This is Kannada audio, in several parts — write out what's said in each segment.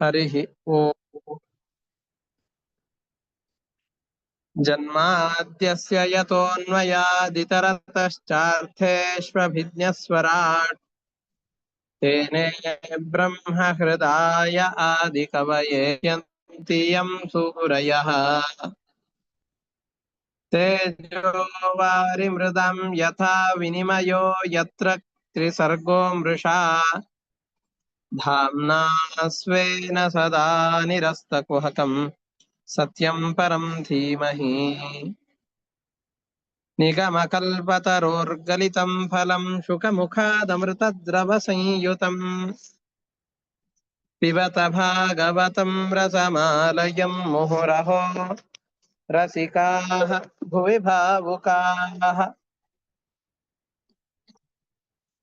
हरिः ओम्। जन्माद्यस्य यतोऽन्वयादितरतश्चार्थेष्वभिज्ञस्वराट् तेने ब्रह्महृदाय आदिकवये यन्ति यं सूरयः तेजो वारिमृदं यथा विनिमयो यत्र त्रिसर्गो मृषा धाम्ना स्वेन सदा निरस्तकुहकम् सत्यं परं धीमहि निगमकल्पतरोर्गलितं फलं शुकमुखादमृतद्रवसंयुतम् पिबत भागवतं रसमालयं मुहुरहो रसिकाः भुवि भावुकाः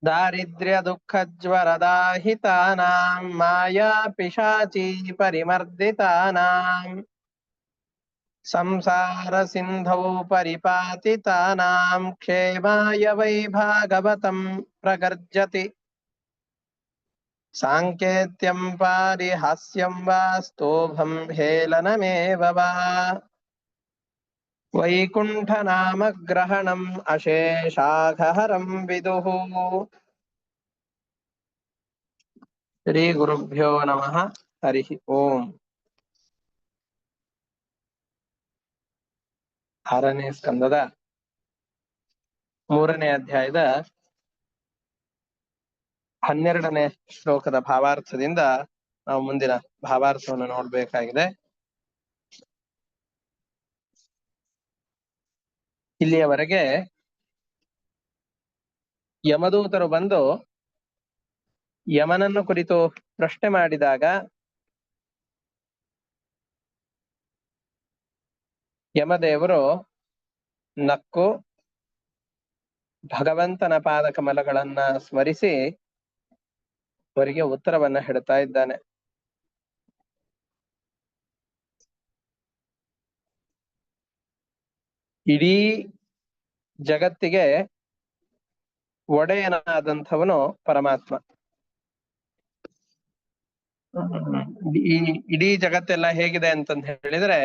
दारिद्र्यदुःखज्वरदाहितानां मायापिशाची परिमर्दितानां संसारसिन्धौ परिपातितानां क्षेमाय वै भागवतं प्रगर्जति साङ्केत्यं पारिहास्यं वा स्तोभं हेलनमेव वा वैकुण्ठनामग्रहणम् अशेषाघहरं विदुः। श्रीगुरुभ्यो नमः। हरिः ओम्। 6ನೇ ಸ್ಕಂದದ 3ನೇ ಅಧ್ಯಾಯದ 12ನೇ ಶ್ಲೋಕದ ಭಾವಾರ್ಥದಿಂದ ನಾವು ಮುಂದಿನ ಭಾವಾರ್ಥವನ್ನು ನೋಡಬೇಕಾಗಿದೆ. ಇಲ್ಲಿಯವರೆಗೆ ಯಮದೂತರು ಬಂದು ಯಮನನ್ನು ಕುರಿತು ಪ್ರಶ್ನೆ ಮಾಡಿದಾಗ ಯಮದೇವರು ನಕ್ಕು ಭಗವಂತನ ಪಾದಕಮಲಗಳನ್ನ ಸ್ಮರಿಸಿ ಅವರಿಗೆ ಉತ್ತರವನ್ನ ಹೇಳ್ತಾ ಇದ್ದಾನೆ. ಇಡೀ ಜಗತ್ತಿಗೆ ಒಡೆಯನಾದಂಥವನು ಪರಮಾತ್ಮ. ಈ ಇಡೀ ಜಗತ್ತೆಲ್ಲ ಹೇಗಿದೆ ಅಂತಂತ ಹೇಳಿದ್ರೆ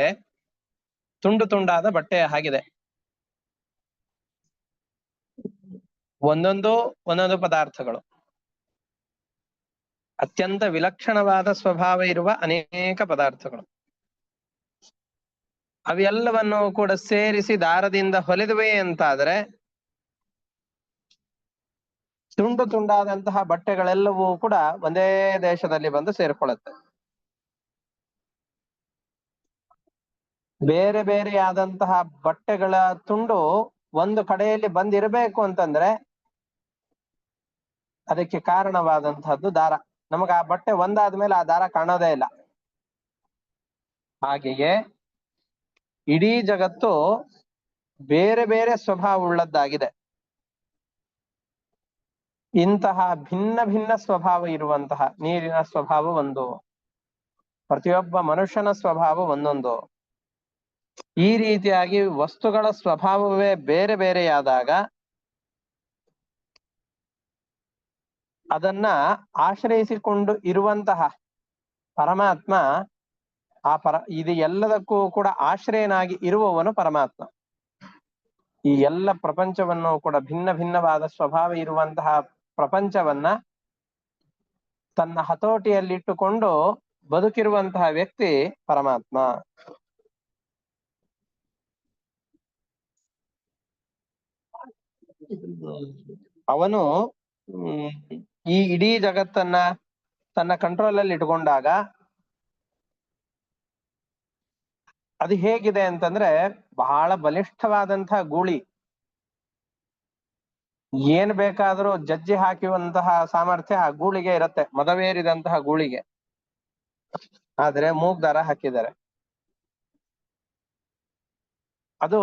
ತುಂಡು ತುಂಡಾದ ಬಟ್ಟೆಯ ಹಾಗಿದೆ. ಒಂದೊಂದು ಪದಾರ್ಥಗಳು ಅತ್ಯಂತ ವಿಲಕ್ಷಣವಾದ ಸ್ವಭಾವ ಇರುವ ಅನೇಕ ಪದಾರ್ಥಗಳು. ಅವೆಲ್ಲವನ್ನು ಕೂಡ ಸೇರಿಸಿ ದಾರದಿಂದ ಹೊಲಿದುವೆ ಅಂತಾದ್ರೆ ತುಂಡು ತುಂಡಾದಂತಹ ಬಟ್ಟೆಗಳೆಲ್ಲವೂ ಕೂಡ ಒಂದೇ ದೇಶದಲ್ಲಿ ಬಂದು ಸೇರ್ಕೊಳ್ಳುತ್ತೆ. ಬೇರೆ ಬೇರೆಯಾದಂತಹ ಬಟ್ಟೆಗಳ ತುಂಡು ಒಂದು ಕಡೆಯಲ್ಲಿ ಬಂದಿರಬೇಕು ಅಂತಂದ್ರೆ ಅದಕ್ಕೆ ಕಾರಣವಾದಂತಹದ್ದು ದಾರ. ನಮಗ ಆ ಬಟ್ಟೆ ಒಂದಾದ್ಮೇಲೆ ಆ ದಾರ ಕಾಣೋದೇ ಇಲ್ಲ. ಹಾಗೆಯೇ ಇಡೀ ಜಗತ್ತು ಬೇರೆ ಬೇರೆ ಸ್ವಭಾವ ಉಳ್ಳದ್ದಾಗಿದೆ. ಇಂತಹ ಭಿನ್ನ ಭಿನ್ನ ಸ್ವಭಾವ ಇರುವಂತಹ ನೀರಿನ ಸ್ವಭಾವ ಒಂದು, ಪ್ರತಿಯೊಬ್ಬ ಮನುಷ್ಯನ ಸ್ವಭಾವ ಒಂದೊಂದು. ಈ ರೀತಿಯಾಗಿ ವಸ್ತುಗಳ ಸ್ವಭಾವವೇ ಬೇರೆ ಬೇರೆಯಾದಾಗ ಅದನ್ನ ಆಶ್ರಯಿಸಿಕೊಂಡು ಇರುವಂತಹ ಪರಮಾತ್ಮ ಇದು ಎಲ್ಲದಕ್ಕೂ ಕೂಡ ಆಶ್ರಯನಾಗಿ ಇರುವವನು ಪರಮಾತ್ಮ. ಈ ಎಲ್ಲ ಪ್ರಪಂಚವನ್ನು ಕೂಡ ಭಿನ್ನ ಭಿನ್ನವಾದ ಸ್ವಭಾವ ಇರುವಂತಹ ಪ್ರಪಂಚವನ್ನ ತನ್ನ ಹತೋಟಿಯಲ್ಲಿಟ್ಟುಕೊಂಡು ಬದುಕಿರುವಂತಹ ವ್ಯಕ್ತಿ ಪರಮಾತ್ಮ. ಅವನು ಈ ಇಡೀ ಜಗತ್ತನ್ನ ತನ್ನ ಕಂಟ್ರೋಲ್ ಅಲ್ಲಿ ಇಟ್ಕೊಂಡಾಗ ಅದು ಹೇಗಿದೆ ಅಂತಂದ್ರೆ ಬಹಳ ಬಲಿಷ್ಠವಾದಂತಹ ಗೂಳಿ. ಏನ್ ಬೇಕಾದ್ರೂ ಜಜ್ಜಿ ಹಾಕುವಂತಹ ಸಾಮರ್ಥ್ಯ ಆ ಗೂಳಿಗೆ ಇರತ್ತೆ, ಮದವೇರಿದಂತಹ ಗೂಳಿಗೆ. ಆದ್ರೆ ಮೂಗ್ ದಾರ ಹಾಕಿದ್ದಾರೆ. ಅದು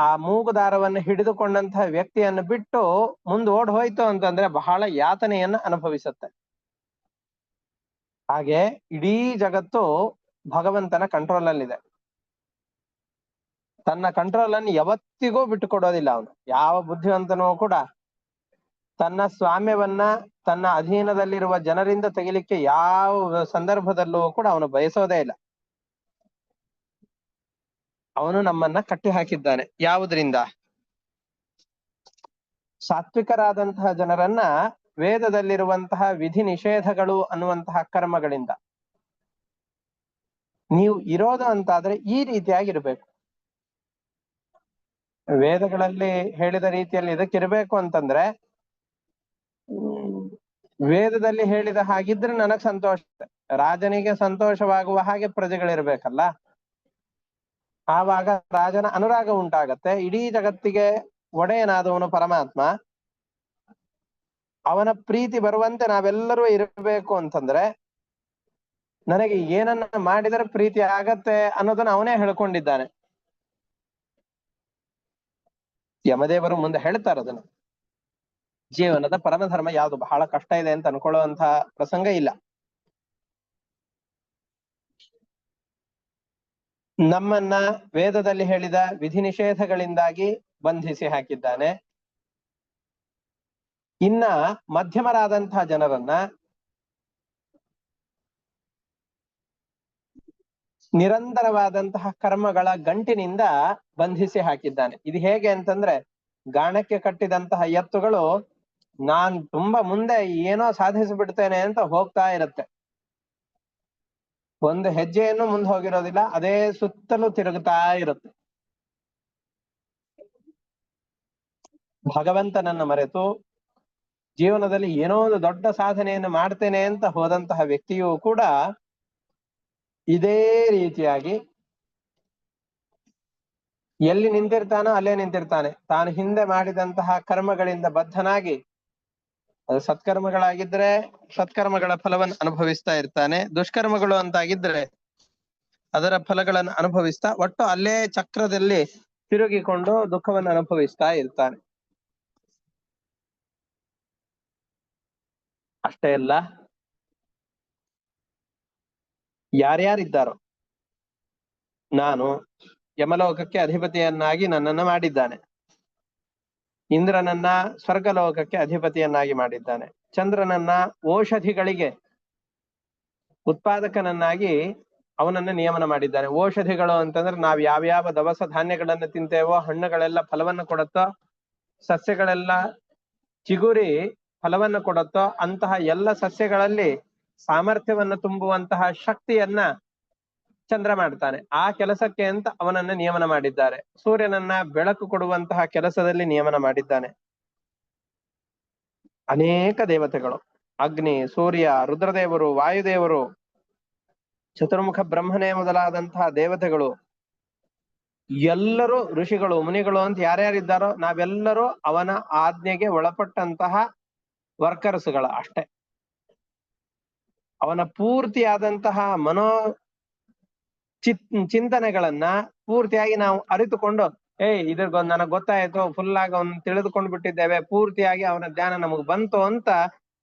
ಆ ಮೂಗು ದಾರವನ್ನು ಹಿಡಿದುಕೊಂಡಂತಹ ವ್ಯಕ್ತಿಯನ್ನು ಬಿಟ್ಟು ಮುಂದೆ ಓಡ್ ಹೋಯ್ತು ಅಂತಂದ್ರೆ ಬಹಳ ಯಾತನೆಯನ್ನ ಅನುಭವಿಸುತ್ತೆ. ಹಾಗೆ ಇಡೀ ಜಗತ್ತು ಭಗವಂತನ ಕಂಟ್ರೋಲ್ ಅಲ್ಲಿದೆ. ತನ್ನ ಕಂಟ್ರೋಲ್ ಅನ್ನು ಯಾವತ್ತಿಗೂ ಬಿಟ್ಟುಕೊಡೋದಿಲ್ಲ ಅವನು. ಯಾವ ಬುದ್ಧಿವಂತನೂ ಕೂಡ ತನ್ನ ಸ್ವಾಮ್ಯವನ್ನ ತನ್ನ ಅಧೀನದಲ್ಲಿರುವ ಜನರಿಂದ ತೆಗಿಲಿಕ್ಕೆ ಯಾವ ಸಂದರ್ಭದಲ್ಲೂ ಕೂಡ ಅವನು ಬಯಸೋದೇ ಇಲ್ಲ. ಅವನು ನಮ್ಮನ್ನ ಕಟ್ಟಿ ಹಾಕಿದ್ದಾನೆ. ಯಾವುದರಿಂದ? ಸಾತ್ವಿಕರಾದಂತಹ ಜನರನ್ನ ವೇದದಲ್ಲಿರುವಂತಹ ವಿಧಿ ನಿಷೇಧಗಳು ಅನ್ನುವಂತಹ ಕರ್ಮಗಳಿಂದ. ನೀವು ಇರೋದು ಅಂತಾದ್ರೆ ಈ ರೀತಿಯಾಗಿರ್ಬೇಕು. ವೇದಗಳಲ್ಲಿ ಹೇಳಿದ ರೀತಿಯಲ್ಲಿ ಇದಕ್ಕಿರ್ಬೇಕು ಅಂತಂದ್ರೆ ವೇದದಲ್ಲಿ ಹೇಳಿದ ಹಾಗಿದ್ರೆ ನನಗ್ ಸಂತೋಷ. ರಾಜನಿಗೆ ಸಂತೋಷವಾಗುವ ಹಾಗೆ ಪ್ರಜೆಗಳಿರ್ಬೇಕಲ್ಲ. ಆವಾಗ ರಾಜನ ಅನುರಾಗ ಉಂಟಾಗತ್ತೆ. ಇಡೀ ಜಗತ್ತಿಗೆ ಒಡೆಯನಾದವನು ಪರಮಾತ್ಮ. ಅವನ ಪ್ರೀತಿ ಬರುವಂತೆ ನಾವೆಲ್ಲರೂ ಇರಬೇಕು ಅಂತಂದ್ರೆ ನನಗೆ ಏನನ್ನ ಮಾಡಿದರೆ ಪ್ರೀತಿ ಆಗತ್ತೆ ಅನ್ನೋದನ್ನ ಅವನೇ ಹೇಳ್ಕೊಂಡಿದ್ದಾನೆ. ಯಮದೇವರು ಮುಂದೆ ಹೇಳ್ತಾರೆ ಅದನ್ನು. ಜೀವನದ ಪರಮಧರ್ಮ ಯಾವುದು ಬಹಳ ಕಷ್ಟ ಇದೆ ಅಂತ ಅನ್ಕೊಳ್ಳುವಂತ ಪ್ರಸಂಗ ಇಲ್ಲ. ನಮ್ಮನ್ನ ವೇದದಲ್ಲಿ ಹೇಳಿದ ವಿಧಿ ನಿಷೇಧಗಳಿಂದಾಗಿ ಬಂಧಿಸಿ ಹಾಕಿದ್ದಾನೆ. ಇನ್ನ ಮಧ್ಯಮರಾದಂತಹ ಜನರನ್ನ ನಿರಂತರವಾದಂತಹ ಕರ್ಮಗಳ ಗಂಟಿನಿಂದ ಬಂಧಿಸಿ ಹಾಕಿದ್ದಾನೆ. ಇದು ಹೇಗೆ ಅಂತಂದ್ರೆ ಗಾಣಕ್ಕೆ ಕಟ್ಟಿದಂತಹ ಎತ್ತುಗಳು ನಾನ್ ತುಂಬಾ ಮುಂದೆ ಏನೋ ಸಾಧಿಸಿ ಬಿಡ್ತೇನೆ ಅಂತ ಹೋಗ್ತಾ ಇರುತ್ತೆ. ಒಂದು ಹೆಜ್ಜೆಯನ್ನು ಮುಂದೆ ಹೋಗಿರೋದಿಲ್ಲ, ಅದೇ ಸುತ್ತಲೂ ತಿರುಗುತ್ತಾ ಇರುತ್ತೆ. ಭಗವಂತನನ್ನ ಮರೆತು ಜೀವನದಲ್ಲಿ ಏನೋ ಒಂದು ದೊಡ್ಡ ಸಾಧನೆಯನ್ನು ಮಾಡ್ತೇನೆ ಅಂತ ಹೋದಂತಹ ವ್ಯಕ್ತಿಯು ಕೂಡ ಇದೇ ರೀತಿಯಾಗಿ ಎಲ್ಲಿ ನಿಂತಿರ್ತಾನೋ ಅಲ್ಲೇ ನಿಂತಿರ್ತಾನೆ. ತಾನು ಹಿಂದೆ ಮಾಡಿದಂತಹ ಕರ್ಮಗಳಿಂದ ಬದ್ಧನಾಗಿ, ಅದು ಸತ್ಕರ್ಮಗಳಾಗಿದ್ರೆ ಸತ್ಕರ್ಮಗಳ ಫಲವನ್ನು ಅನುಭವಿಸ್ತಾ ಇರ್ತಾನೆ, ದುಷ್ಕರ್ಮಗಳು ಅಂತಾಗಿದ್ರೆ ಅದರ ಫಲಗಳನ್ನು ಅನುಭವಿಸ್ತಾ ಒಟ್ಟು ಅಲ್ಲೇ ಚಕ್ರದಲ್ಲಿ ತಿರುಗಿಕೊಂಡು ದುಃಖವನ್ನು ಅನುಭವಿಸ್ತಾ ಇರ್ತಾನೆ. ಅಷ್ಟೇ ಅಲ್ಲ, ಯಾರ್ಯಾರಿದ್ದಾರೋ ನಾನು ಯಮಲೋಕಕ್ಕೆ ಅಧಿಪತಿಯನ್ನಾಗಿ ನನ್ನನ್ನು ಮಾಡಿದ್ದಾನೆ, ಇಂದ್ರನನ್ನ ಸ್ವರ್ಗಲೋಕಕ್ಕೆ ಅಧಿಪತಿಯನ್ನಾಗಿ ಮಾಡಿದ್ದಾನೆ, ಚಂದ್ರನನ್ನ ಔಷಧಿಗಳಿಗೆ ಉತ್ಪಾದಕನನ್ನಾಗಿ ಅವನನ್ನ ನಿಯಮನ ಮಾಡಿದ್ದಾನೆ. ಔಷಧಿಗಳು ಅಂತಂದ್ರೆ ನಾವ್ ಯಾವ್ಯಾವ ದವಸ ಧಾನ್ಯಗಳನ್ನ ತಿಂತೇವೋ, ಹಣ್ಣುಗಳೆಲ್ಲ ಫಲವನ್ನು ಕೊಡುತ್ತೋ, ಸಸ್ಯಗಳೆಲ್ಲ ಚಿಗುರಿ ಫಲವನ್ನು ಕೊಡುತ್ತೋ ಅಂತಹ ಎಲ್ಲ ಸಸ್ಯಗಳಲ್ಲಿ ಸಾಮರ್ಥ್ಯವನ್ನು ತುಂಬುವಂತಹ ಶಕ್ತಿಯನ್ನ ಚಂದ್ರ ಮಾಡ್ತಾನೆ. ಆ ಕೆಲಸಕ್ಕೆ ಅಂತ ಅವನನ್ನ ನಿಯಮನ ಮಾಡಿದ್ದಾರೆ. ಸೂರ್ಯನನ್ನ ಬೆಳಕು ಕೊಡುವಂತಹ ಕೆಲಸದಲ್ಲಿ ನಿಯಮನ ಮಾಡಿದ್ದಾನೆ. ಅನೇಕ ದೇವತೆಗಳು, ಅಗ್ನಿ, ಸೂರ್ಯ, ರುದ್ರದೇವರು, ವಾಯುದೇವರು, ಚತುರ್ಮುಖ ಬ್ರಹ್ಮನೇ ಮೊದಲಾದಂತಹ ದೇವತೆಗಳು, ಎಲ್ಲರೂ ಋಷಿಗಳು, ಮುನಿಗಳು ಅಂತ ಯಾರ್ಯಾರಿದ್ದಾರೋ ನಾವೆಲ್ಲರೂ ಅವನ ಆಜ್ಞೆಗೆ ಒಳಪಟ್ಟಂತಹ ವರ್ಕರ್ಸ್ಗಳ ಅಷ್ಟೇ. ಅವನ ಪೂರ್ತಿಯಾದಂತಹ ಮನೋ ಚಿಂತನೆಗಳನ್ನ ಪೂರ್ತಿಯಾಗಿ ನಾವು ಅರಿತುಕೊಂಡು ಇದ್ರಗೊಂದು ನನಗ್ ಗೊತ್ತಾಯ್ತು, ಫುಲ್ ಆಗಿ ಅವನ್ ತಿಳಿದುಕೊಂಡು ಬಿಟ್ಟಿದ್ದೇವೆ, ಪೂರ್ತಿಯಾಗಿ ಅವನ ಜ್ಞಾನ ನಮಗ್ ಬಂತು ಅಂತ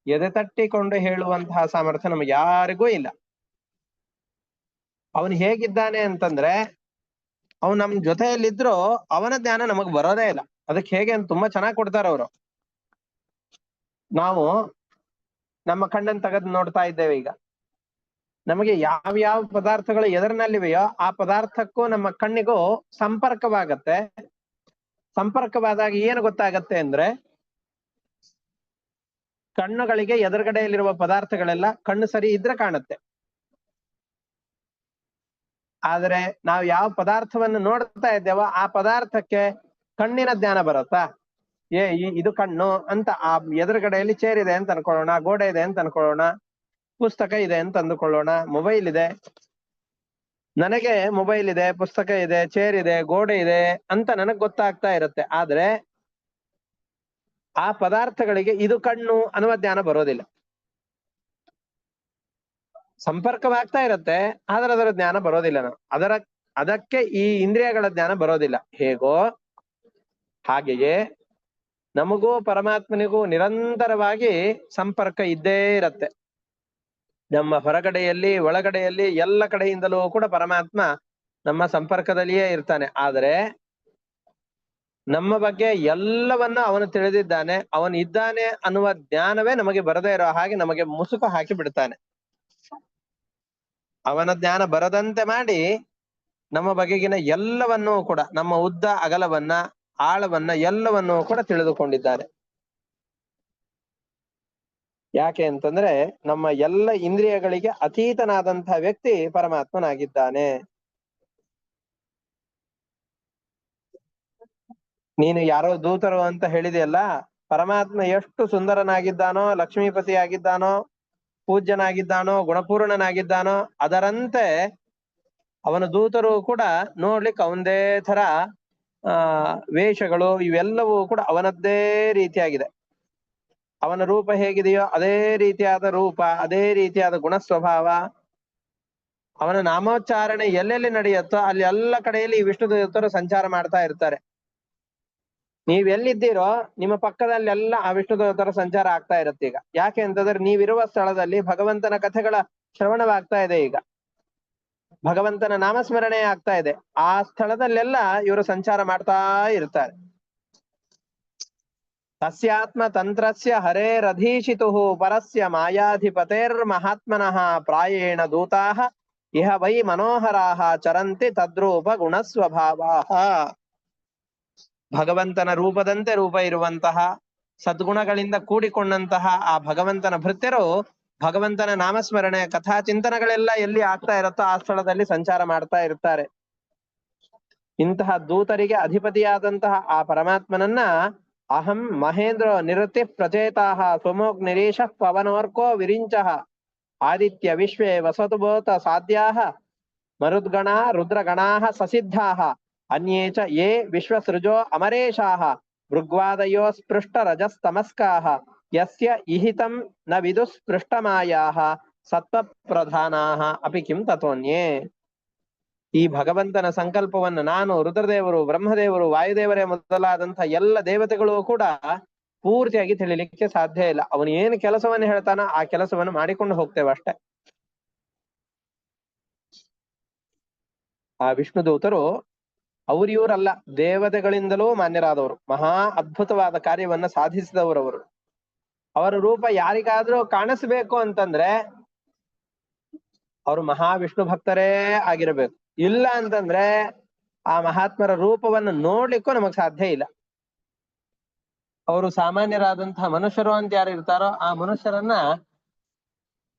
ಎದೆ ತಟ್ಟಿಕೊಂಡು ಹೇಳುವಂತಹ ಸಾಮರ್ಥ್ಯ ನಮ್ಗೆ ಯಾರಿಗೂ ಇಲ್ಲ. ಅವನು ಹೇಗಿದ್ದಾನೆ ಅಂತಂದ್ರೆ ಅವನು ನಮ್ ಜೊತೆಯಲ್ಲಿದ್ರು ಅವನ ಜ್ಞಾನ ನಮಗ್ ಬರೋದೇ ಇಲ್ಲ. ಅದಕ್ಕೆ ಹೇಗೆ ಅಂತ ತುಂಬಾ ಚೆನ್ನಾಗಿ ಕೊಡ್ತಾರೆ ಅವರು. ನಾವು ನಮ್ಮ ಕಣ್ಣನ್ನು ತೆಗೆದು ನೋಡ್ತಾ ಇದ್ದೇವೆ. ಈಗ ನಮಗೆ ಯಾವ ಪದಾರ್ಥಗಳು ಎದುರಿನಲ್ಲಿವೆಯೋ ಆ ಪದಾರ್ಥಕ್ಕೂ ನಮ್ಮ ಕಣ್ಣಿಗೂ ಸಂಪರ್ಕವಾಗತ್ತೆ. ಸಂಪರ್ಕವಾದಾಗ ಏನು ಗೊತ್ತಾಗತ್ತೆ ಅಂದ್ರೆ ಕಣ್ಣುಗಳಿಗೆ ಎದುರುಗಡೆಯಲ್ಲಿರುವ ಪದಾರ್ಥಗಳೆಲ್ಲ ಕಣ್ಣು ಸರಿ ಇದ್ರೆ ಕಾಣುತ್ತೆ. ಆದ್ರೆ ನಾವು ಯಾವ ಪದಾರ್ಥವನ್ನು ನೋಡ್ತಾ ಇದ್ದೇವೋ ಆ ಪದಾರ್ಥಕ್ಕೆ ಕಣ್ಣಿನ ಜ್ಞಾನ ಬರುತ್ತಾ? ಇದು ಕಣ್ಣು ಅಂತ. ಆ ಎದುರುಗಡೆಯಲ್ಲಿ ಚೇರ್ ಇದೆ ಅಂತ ಅನ್ಕೊಳ್ಳೋಣ, ಗೋಡೆ ಇದೆ ಅಂತ ಅನ್ಕೊಳ್ಳೋಣ, ಪುಸ್ತಕ ಇದೆ ಅಂತ ಅಂದುಕೊಳ್ಳೋಣ, ಮೊಬೈಲ್ ಇದೆ, ನನಗೆ ಮೊಬೈಲ್ ಇದೆ, ಪುಸ್ತಕ ಇದೆ, ಚೇರ್ ಇದೆ, ಗೋಡೆ ಇದೆ ಅಂತ ನನಗ್ ಗೊತ್ತಾಗ್ತಾ ಇರುತ್ತೆ. ಆದ್ರೆ ಆ ಪದಾರ್ಥಗಳಿಗೆ ಇದು ಕಣ್ಣು ಅನ್ನುವ ಜ್ಞಾನ ಬರೋದಿಲ್ಲ. ಸಂಪರ್ಕವಾಗ್ತಾ ಇರುತ್ತೆ, ಆದ್ರೆ ಅದರ ಜ್ಞಾನ ಬರೋದಿಲ್ಲ. ಅದಕ್ಕೆ ಈ ಇಂದ್ರಿಯಗಳ ಜ್ಞಾನ ಬರೋದಿಲ್ಲ. ಹೇಗೋ ಹಾಗೆಯೇ ನಮಗೂ ಪರಮಾತ್ಮನಿಗೂ ನಿರಂತರವಾಗಿ ಸಂಪರ್ಕ ಇದ್ದೇ ಇರತ್ತೆ. ನಮ್ಮ ಹೊರಗಡೆಯಲ್ಲಿ ಒಳಗಡೆಯಲ್ಲಿ ಎಲ್ಲ ಕಡೆಯಿಂದಲೂ ಕೂಡ ಪರಮಾತ್ಮ ನಮ್ಮ ಸಂಪರ್ಕದಲ್ಲಿಯೇ ಇರ್ತಾನೆ. ಆದರೆ ನಮ್ಮ ಬಗ್ಗೆ ಎಲ್ಲವನ್ನ ಅವನು ತಿಳಿದಿದ್ದಾನೆ. ಅವನು ಇದ್ದಾನೆ ಅನ್ನುವ ಜ್ಞಾನವೇ ನಮಗೆ ಬರದೇ ಇರೋ ಹಾಗೆ ನಮಗೆ ಮುಸುಕು ಹಾಕಿ ಬಿಡ್ತಾನೆ. ಅವನ ಜ್ಞಾನ ಬರದಂತೆ ಮಾಡಿ ನಮ್ಮ ಬಗೆಗಿನ ಎಲ್ಲವನ್ನೂ ಕೂಡ, ನಮ್ಮ ಉದ್ದ ಅಗಲವನ್ನ, ಆಳವನ್ನ ಎಲ್ಲವನ್ನೂ ಕೂಡ ತಿಳಿದುಕೊಂಡಿದ್ದಾನೆ. ಯಾಕೆ ಅಂತಂದ್ರೆ ನಮ್ಮ ಎಲ್ಲ ಇಂದ್ರಿಯಗಳಿಗೆ ಅತೀತನಾದಂತಹ ವ್ಯಕ್ತಿ ಪರಮಾತ್ಮನಾಗಿದ್ದಾನೆ. ನೀನು ಯಾರೋ ದೂತರು ಅಂತ ಹೇಳಿದೆಯಲ್ಲ, ಪರಮಾತ್ಮ ಎಷ್ಟು ಸುಂದರನಾಗಿದ್ದಾನೋ, ಲಕ್ಷ್ಮೀಪತಿ ಆಗಿದ್ದಾನೋ, ಪೂಜ್ಯನಾಗಿದ್ದಾನೋ, ಗುಣಪೂರ್ಣನಾಗಿದ್ದಾನೋ ಅದರಂತೆ ಅವನ ದೂತರು ಕೂಡ ನೋಡ್ಲಿಕ್ಕೆ ಅವಂದೇ ತರ ವೇಷಗಳು ಇವೆಲ್ಲವೂ ಕೂಡ ಅವನದ್ದೇ ರೀತಿಯಾಗಿದೆ. ಅವನ ರೂಪ ಹೇಗಿದೆಯೋ ಅದೇ ರೀತಿಯಾದ ರೂಪ, ಅದೇ ರೀತಿಯಾದ ಗುಣ ಸ್ವಭಾವ. ಅವನ ನಾಮೋಚ್ಚಾರಣೆ ಎಲ್ಲೆಲ್ಲಿ ನಡೆಯುತ್ತೋ ಅಲ್ಲಿ ಎಲ್ಲ ಕಡೆಯಲ್ಲಿ ವಿಷ್ಣು ದೇವತರು ಸಂಚಾರ ಮಾಡ್ತಾ ಇರ್ತಾರೆ. ನೀವೆಲ್ಲಿದ್ದೀರೋ ನಿಮ್ಮ ಪಕ್ಕದಲ್ಲಿ ಎಲ್ಲ ಆ ವಿಷ್ಣು ದೇವತರ ಸಂಚಾರ ಆಗ್ತಾ ಇರುತ್ತೆ ಈಗ. ಯಾಕೆ ಅಂತಂದ್ರೆ ನೀವಿರುವ ಸ್ಥಳದಲ್ಲಿ ಭಗವಂತನ ಕಥೆಗಳ ಶ್ರವಣವಾಗ್ತಾ ಇದೆ. ಈಗ ಭಗವಂತನ ನಾಮಸ್ಮರಣೆ ಆಗ್ತಾ ಇದೆ. ಆ ಸ್ಥಳದಲ್ಲೆಲ್ಲ ಇವರು ಸಂಚಾರ ಮಾಡ್ತಾ ಇರ್ತಾರೆ. ತಸ್ಯಾತ್ಮ ತಂತ್ರಸ್ಯ ಹರೇರಧೀಶಿತು ಪರಸ್ಯ ಮಾಯಾಧಿಪತೇರ್ಮಹಾತ್ಮನಃ ಪ್ರಾಯೇಣ ದೂತಾಃ ಇಹ ವೈ ಮನೋಹರಾಃ ಚರಂತಿ ತದ್ರೂಪ ಗುಣಸ್ವಭಾವಾಃ. ಭಗವಂತನ ರೂಪದಂತೆ ರೂಪ ಇರುವಂತಹ, ಸದ್ಗುಣಗಳಿಂದ ಕೂಡಿಕೊಂಡಂತಹ ಆ ಭಗವಂತನ ಭೃತ್ಯರು ಭಗವಂತನ ನಾಮಸ್ಮರಣೆ ಕಥಾಚಿಂತನಗಳೆಲ್ಲ ಎಲ್ಲಿ ಆಗ್ತಾ ಇರುತ್ತೋ ಆ ಸ್ಥಳದಲ್ಲಿ ಸಂಚಾರ ಮಾಡ್ತಾ ಇರ್ತಾರೆ. ಇಂತಹ ದೂತರಿಗೆ ಅಧಿಪತಿಯಾದಂತಹ ಆ ಪರಮಾತ್ಮನನ್ನ ಅಹಂ ಮಹೇಂದ್ರ ನಿರತಿ ಪ್ರಚೇತಾಹ ಸುಮೋಗ್ ನಿರೀಶ ಪವನೋರ್ಕೋ ವಿರಿಂಚಃ ಆದಿತ್ಯ ವಿಶ್ವೇ ವಸತುಭೂತ ಸಾಧ್ಯಾಹ ಮರುದ್ಗಣಾ ರುದ್ರಗಣಾಃ ಸಸಿದ್ಧಾಃ ಅನ್ಯೇ ಚ ಯೇ ವಿಶ್ವಸೃಜೋ ಅಮರೇಶಾಃ ಭೃಗ್ವಾದಯೋ ಸ್ಪೃಷ್ಟ ರಜಸ್ತಮಸ್ಕಾಃ ಯಸ್ಯ ಇಹಿತಂ ನ ವಿದುಸ್ಪೃಷ್ಟಮಾಯಾಃ ಸತ್ವಪ್ರಧಾನಾಃ ಅಪಿ ಕಿಂ ತತೋನ್ಯೇ. ಈ ಭಗವಂತನ ಸಂಕಲ್ಪವನ್ನು ನಾನು, ರುದ್ರದೇವರು, ಬ್ರಹ್ಮದೇವರು, ವಾಯುದೇವರೇ ಮೊದಲಾದಂತಹ ಎಲ್ಲ ದೇವತೆಗಳು ಕೂಡ ಪೂರ್ತಿಯಾಗಿ ತಿಳಿಲಿಕ್ಕೆ ಸಾಧ್ಯ ಇಲ್ಲ. ಅವನು ಏನು ಕೆಲಸವನ್ನು ಹೇಳ್ತಾನೋ ಆ ಕೆಲಸವನ್ನು ಮಾಡಿಕೊಂಡು ಹೋಗ್ತೇವೆ ಅಷ್ಟೇ. ಆ ವಿಷ್ಣು ದೂತರು ಇವರಲ್ಲ, ದೇವತೆಗಳಿಂದಲೂ ಮಾನ್ಯರಾದವರು, ಮಹಾ ಅದ್ಭುತವಾದ ಕಾರ್ಯವನ್ನ ಸಾಧಿಸಿದವರವರು. ಅವರ ರೂಪ ಯಾರಿಗಾದ್ರೂ ಕಾಣಿಸ್ಬೇಕು ಅಂತಂದ್ರೆ ಅವರು ಮಹಾವಿಷ್ಣು ಭಕ್ತರೇ ಆಗಿರಬೇಕು. ಇಲ್ಲ ಅಂತಂದ್ರೆ ಆ ಮಹಾತ್ಮರ ರೂಪವನ್ನು ನೋಡ್ಲಿಕ್ಕೂ ನಮಗ್ ಸಾಧ್ಯ ಇಲ್ಲ. ಅವರು ಸಾಮಾನ್ಯರಾದಂತಹ ಮನುಷ್ಯರು ಅಂತ ಯಾರು ಇರ್ತಾರೋ ಆ ಮನುಷ್ಯರನ್ನ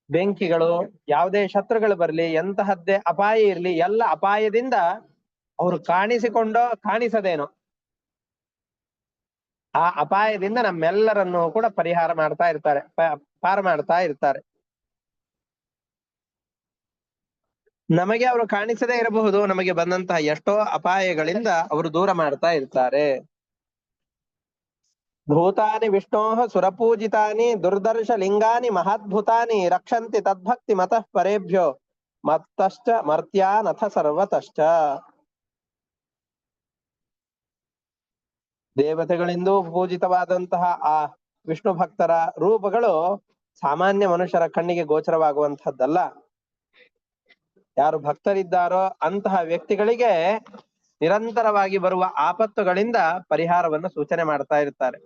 ಬೆಂಕಿಗಳು, ಯಾವುದೇ ಶತ್ರುಗಳು ಬರ್ಲಿ, ಎಂತಹದ್ದೇ ಅಪಾಯ ಇರ್ಲಿ, ಎಲ್ಲ ಅಪಾಯದಿಂದ ಅವರು ಕಾಣಿಸಿಕೊಂಡೋ ಕಾಣಿಸದೇನೋ ಆ ಅಪಾಯದಿಂದ ನಮ್ಮೆಲ್ಲರನ್ನು ಕೂಡ ಪರಿಹಾರ ಮಾಡ್ತಾ ಇರ್ತಾರೆ, ಪಾರ ಮಾಡ್ತಾ ಇರ್ತಾರೆ. ನಮಗೆ ಅವರು ಕಾಣಿಸದೇ ಇರಬಹುದು, ನಮಗೆ ಬಂದಂತಹ ಎಷ್ಟೋ ಅಪಾಯಗಳಿಂದ ಅವರು ದೂರ ಮಾಡ್ತಾ ಇರ್ತಾರೆ. ಭೂತಾನಿ ವಿಷ್ಣೋಃ ಸುರಪೂಜಿತಾನಿ ದುರ್ದರ್ಶ ಲಿಂಗಾನಿ ಮಹಾದ್ಭುತಾನಿ ರಕ್ಷಂತಿ ತದ್ಭಕ್ತಿ ಮತಃ ಪರೇಭ್ಯೋ ಮತ್ತಶ್ಚ ಮರ್ತ್ಯಾನಥ ಸರ್ವತಶ್ಚ. ದೇವತೆಗಳಿಂದ ಪೂಜಿತವಾದಂತಹ ಆ ವಿಷ್ಣು ಭಕ್ತರ ರೂಪಗಳು ಸಾಮಾನ್ಯ ಮನುಷ್ಯರ ಕಣ್ಣಿಗೆ ಗೋಚರವಾಗುವಂತಹದ್ದಲ್ಲ. ಯಾರು ಭಕ್ತರಿದ್ದಾರೋ ಅಂತಹ ವ್ಯಕ್ತಿಗಳಿಗೆ ನಿರಂತರವಾಗಿ ಬರುವ ಆಪತ್ತುಗಳಿಂದ ಪರಿಹಾರವನ್ನು ಸೂಚನೆ ಮಾಡ್ತಾ ಇರ್ತಾರೆ.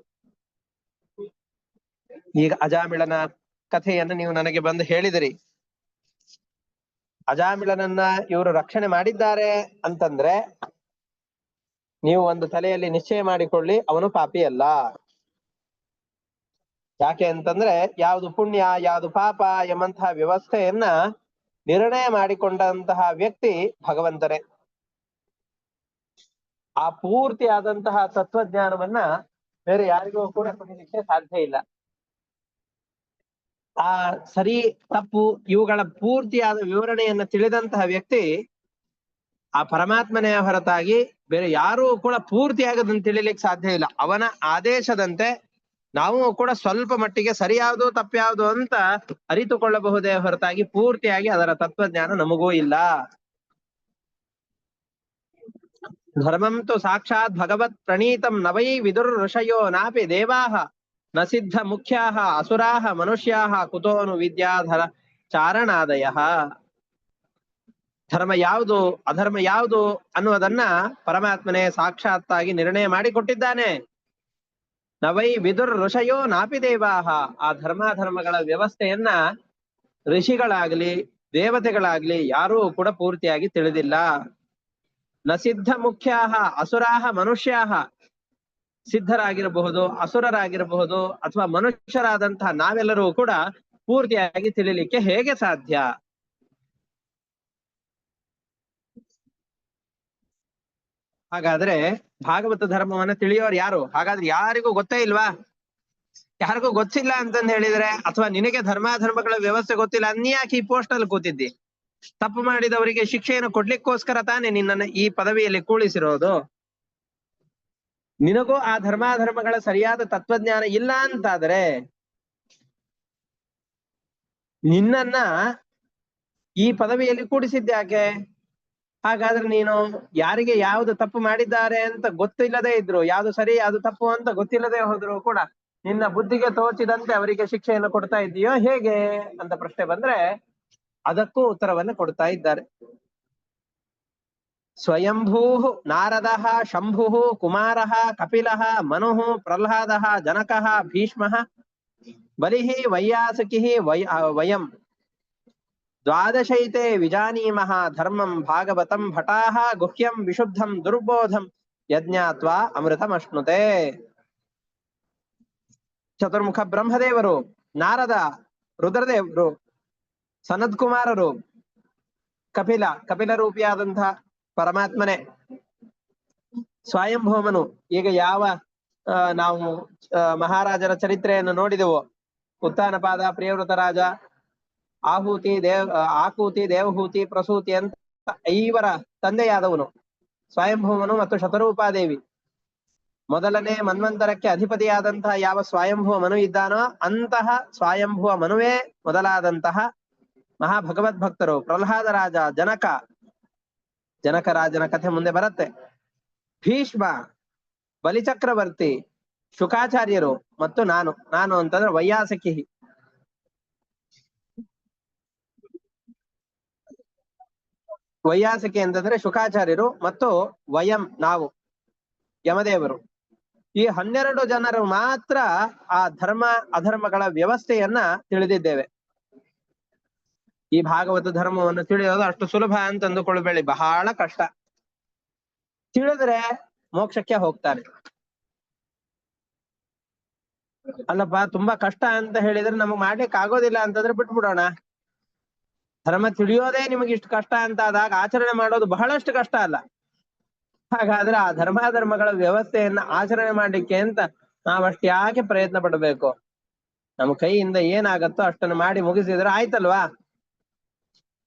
ಈಗ ಅಜಾಮಿಳನ ಕಥೆಯನ್ನು ನೀವು ನನಗೆ ಬಂದು ಹೇಳಿದಿರಿ. ಅಜಾಮಿಳನನ್ನ ಇವರು ರಕ್ಷಣೆ ಮಾಡಿದ್ದಾರೆ ಅಂತಂದ್ರೆ ನೀವು ಒಂದು ತಲೆಯಲ್ಲಿ ನಿಶ್ಚಯ ಮಾಡಿಕೊಳ್ಳಿ, ಅವನು ಪಾಪಿ ಅಲ್ಲ. ಯಾಕೆ ಅಂತಂದ್ರೆ ಯಾವುದು ಪುಣ್ಯ ಯಾವುದು ಪಾಪ ಎಂಬಂತಹ ವ್ಯವಸ್ಥೆಯನ್ನ ನಿರ್ಣಯ ಮಾಡಿಕೊಂಡಂತಹ ವ್ಯಕ್ತಿ ಭಗವಂತನೇ. ಆ ಪೂರ್ತಿ ಆದಂತಹ ತತ್ವಜ್ಞಾನವನ್ನ ಬೇರೆ ಯಾರಿಗೂ ಕೂಡ ಪಡೆಯಲಿಕ್ಕೆ ಸಾಧ್ಯ ಇಲ್ಲ. ಆ ಸರಿ ತಪ್ಪು ಇವುಗಳ ಪೂರ್ತಿಯಾದ ವಿವರಣೆಯನ್ನ ತಿಳಿದಂತಹ ವ್ಯಕ್ತಿ ಆ ಪರಮಾತ್ಮನೇ ಹೊರತಾಗಿ ಬೇರೆ ಯಾರೂ ಕೂಡ ಪೂರ್ತಿಯಾಗಿ ಅದನ್ನು ತಿಳಿಲಿಕ್ಕೆ ಸಾಧ್ಯ ಇಲ್ಲ. ಅವನ ಆದೇಶದಂತೆ ನಾವು ಕೂಡ ಸ್ವಲ್ಪ ಮಟ್ಟಿಗೆ ಸರಿಯಾವುದು ತಪ್ಪ್ಯಾವುದು ಅಂತ ಅರಿತುಕೊಳ್ಳಬಹುದೇ ಹೊರತಾಗಿ ಪೂರ್ತಿಯಾಗಿ ಅದರ ತತ್ವಜ್ಞಾನ ನಮಗೂ ಇಲ್ಲ. ಧರ್ಮಂ ತು ಸಾಕ್ಷಾತ್ ಭಗವತ್ ಪ್ರಣೀತಂ ನವೈ ವಿದುರ್ ಋಷಯೋ ನಾಪಿ ದೇವಾಹ ನ ಸಿದ್ಧ ಮುಖ್ಯಾಹ ಅಸುರಾಹ ಮನುಷ್ಯಾಹ ಕುತೋನು ವಿದ್ಯಾಧರ ಚಾರಣಾದಯ. ಧರ್ಮ ಯಾವುದು ಅಧರ್ಮ ಯಾವುದು ಅನ್ನುವುದನ್ನ ಪರಮಾತ್ಮನೇ ಸಾಕ್ಷಾತ್ತಾಗಿ ನಿರ್ಣಯ ಮಾಡಿಕೊಟ್ಟಿದ್ದಾನೆ. ನವೈ ವಿದುರ್ ಋಷಯೋ ನಾಪಿ ದೇವಾಹ. ಆ ಧರ್ಮಾಧರ್ಮಗಳ ವ್ಯವಸ್ಥೆಯನ್ನ ಋಷಿಗಳಾಗ್ಲಿ ದೇವತೆಗಳಾಗ್ಲಿ ಯಾರೂ ಕೂಡ ಪೂರ್ತಿಯಾಗಿ ತಿಳಿದಿಲ್ಲ. ನ ಸಿದ್ಧ ಮುಖ್ಯಾಹ ಅಸುರಾಹ ಮನುಷ್ಯಾಹ. ಸಿದ್ಧರಾಗಿರಬಹುದು, ಅಸುರರಾಗಿರಬಹುದು, ಅಥವಾ ಮನುಷ್ಯರಾದಂತಹ ನಾವೆಲ್ಲರೂ ಕೂಡ ಪೂರ್ತಿಯಾಗಿ ತಿಳಿಲಿಕ್ಕೆ ಹೇಗೆ ಸಾಧ್ಯ? ಹಾಗಾದ್ರೆ ಭಾಗವತ ಧರ್ಮವನ್ನ ತಿಳಿಯೋರು ಯಾರು? ಹಾಗಾದ್ರೆ ಯಾರಿಗೂ ಗೊತ್ತೇ ಇಲ್ವಾ? ಯಾರಿಗೂ ಗೊತ್ತಿಲ್ಲ ಅಂತಂದ್ ಹೇಳಿದ್ರೆ, ಅಥವಾ ನಿನಗೆ ಧರ್ಮಾಧರ್ಮಗಳ ವ್ಯವಸ್ಥೆ ಗೊತ್ತಿಲ್ಲ ಅನ್ಯಾಕೆ ಈ ಪೋಸ್ಟ್ ಅಲ್ಲಿ ಕೂತಿದ್ದಿ? ತಪ್ಪು ಮಾಡಿದವರಿಗೆ ಶಿಕ್ಷೆಯನ್ನು ಕೊಡ್ಲಿಕ್ಕೋಸ್ಕರ ತಾನೇ ನಿನ್ನನ್ನು ಈ ಪದವಿಯಲ್ಲಿ ಕೂಳಿಸಿರೋದು. ನಿನಗೂ ಆ ಧರ್ಮಾಧರ್ಮಗಳ ಸರಿಯಾದ ತತ್ವಜ್ಞಾನ ಇಲ್ಲ ಅಂತಾದ್ರೆ ನಿನ್ನನ್ನ ಈ ಪದವಿಯಲ್ಲಿ ಕೂಡಿಸಿದ್ಯಾಕೆ? ಹಾಗಾದ್ರೆ ನೀನು ಯಾರಿಗೆ ಯಾವ್ದು ತಪ್ಪು ಮಾಡಿದ್ದಾರೆ ಅಂತ ಗೊತ್ತಿಲ್ಲದೆ ಇದ್ರು, ಯಾವ್ದು ಸರಿ ಯಾವ್ದು ತಪ್ಪು ಅಂತ ಗೊತ್ತಿಲ್ಲದೆ ಹೋದ್ರು ಕೂಡ ನಿನ್ನ ಬುದ್ಧಿಗೆ ತೋಚಿದಂತೆ ಅವರಿಗೆ ಶಿಕ್ಷೆಯನ್ನು ಕೊಡ್ತಾ ಇದೆಯೋ ಹೇಗೆ ಅಂತ ಪ್ರಶ್ನೆ ಬಂದ್ರೆ ಅದಕ್ಕೂ ಉತ್ತರವನ್ನು ಕೊಡ್ತಾ ಇದ್ದಾರೆ. ಸ್ವಯಂಭೂ ನಾರದ ಶಂಭು ಕುಮಾರ ಕಪಿಲ ಮನು ಪ್ರಹ್ಲಾದ ಜನಕ ಭೀಷ್ಮ ಬಲಿ ವೈಯಾಸಕಿ ವಯಂ ದ್ವಾದಶೈತೆ ವಿಜಾನೀಮಃ ಧರ್ಮಂ ಭಾಗವತಂ ಭಟಾಹ ಗುಹ್ಯಂ ವಿಶುದ್ಧಂ ದುರ್ಬೋಧಂ ಯಜ್ಞಾತ್ವಾ ಅಮೃತಮಶ್ನುತೆ. ಚತುರ್ಮುಖ ಬ್ರಹ್ಮದೇವರು, ನಾರದ, ರುದ್ರದೇವರು, ಸನತ್ ಕುಮಾರರು, ಕಪಿಲ ರೂಪಿಯಾದಂತಹ ಪರಮಾತ್ಮನೇ, ಸ್ವಯಂಭೂಮನು. ಈಗ ಯಾವ ನಾವು ಮಹಾರಾಜರ ಚರಿತ್ರೆಯನ್ನು ನೋಡಿದೆವು, ಉತ್ತಾನಪಾದ, ಪ್ರಿಯವೃತ ರಾಜ, ಆಕೂತಿ, ದೇವಹೂತಿ, ಪ್ರಸೂತಿ ಅಂತ 5 ತಂದೆಯಾದವನು ಸ್ವಯಂಭೂಮನು ಮತ್ತು ಶತರೂಪಾದೇವಿ. ಮೊದಲನೇ ಮನ್ವಂತರಕ್ಕೆ ಅಧಿಪತಿಯಾದಂತಹ ಯಾವ ಸ್ವಯಂಭುವ ಮನು ಇದ್ದಾನೋ ಅಂತಹ ಸ್ವಯಂಭುವ ಮನುವೇ ಮೊದಲಾದಂತಹ ಮಹಾಭಗವದ್ಭಕ್ತರು ಪ್ರಹ್ಲಾದ ರಾಜ, ಜನಕ ರಾಜನ ಕಥೆ ಮುಂದೆ ಬರುತ್ತೆ, ಭೀಷ್ಮ, ಬಲಿಚಕ್ರವರ್ತಿ, ಶುಕಾಚಾರ್ಯರು ಮತ್ತು ನಾನು ಅಂತಂದ್ರೆ ವೈಯಾಸಕಿ. ವೈಯಾಸಕಿ ಅಂತಂದ್ರೆ ಶುಕಾಚಾರ್ಯರು ಮತ್ತು ವಯಂ ನಾವು ಯಮದೇವರು. ಈ 12 ಜನರು ಮಾತ್ರ ಆ ಧರ್ಮ ಅಧರ್ಮಗಳ ವ್ಯವಸ್ಥೆಯನ್ನ ತಿಳಿದಿದ್ದೇವೆ. ಈ ಭಾಗವತ ಧರ್ಮವನ್ನು ತಿಳಿಯೋದು ಅಷ್ಟು ಸುಲಭ ಅಂತ ಅಂದುಕೊಳ್ಬೇಡಿ, ಬಹಳ ಕಷ್ಟ. ತಿಳಿದ್ರೆ ಮೋಕ್ಷಕ್ಕೆ ಹೋಗ್ತಾರೆ. ಅಲ್ಲಪ್ಪ ತುಂಬಾ ಕಷ್ಟ ಅಂತ ಹೇಳಿದ್ರೆ ನಮಗ್ ಮಾಡ್ಲಿಕ್ಕೆ ಆಗೋದಿಲ್ಲ ಅಂತಂದ್ರೆ ಬಿಟ್ಬಿಡೋಣ. ಧರ್ಮ ತಿಳಿಯೋದೇ ನಿಮಗೆ ಇಷ್ಟು ಕಷ್ಟ ಅಂತ ಆದಾಗ ಆಚರಣೆ ಮಾಡೋದು ಬಹಳಷ್ಟು ಕಷ್ಟ ಅಲ್ಲ? ಹಾಗಾದ್ರೆ ಆ ಧರ್ಮಾಧರ್ಮಗಳ ವ್ಯವಸ್ಥೆಯನ್ನ ಆಚರಣೆ ಮಾಡ್ಲಿಕ್ಕೆ ಅಂತ ನಾವಷ್ಟು ಯಾಕೆ ಪ್ರಯತ್ನ ಪಡಬೇಕು? ನಮ್ಮ ಕೈಯಿಂದ ಏನಾಗತ್ತೋ ಅಷ್ಟನ್ನು ಮಾಡಿ ಮುಗಿಸಿದ್ರೆ ಆಯ್ತಲ್ವಾ?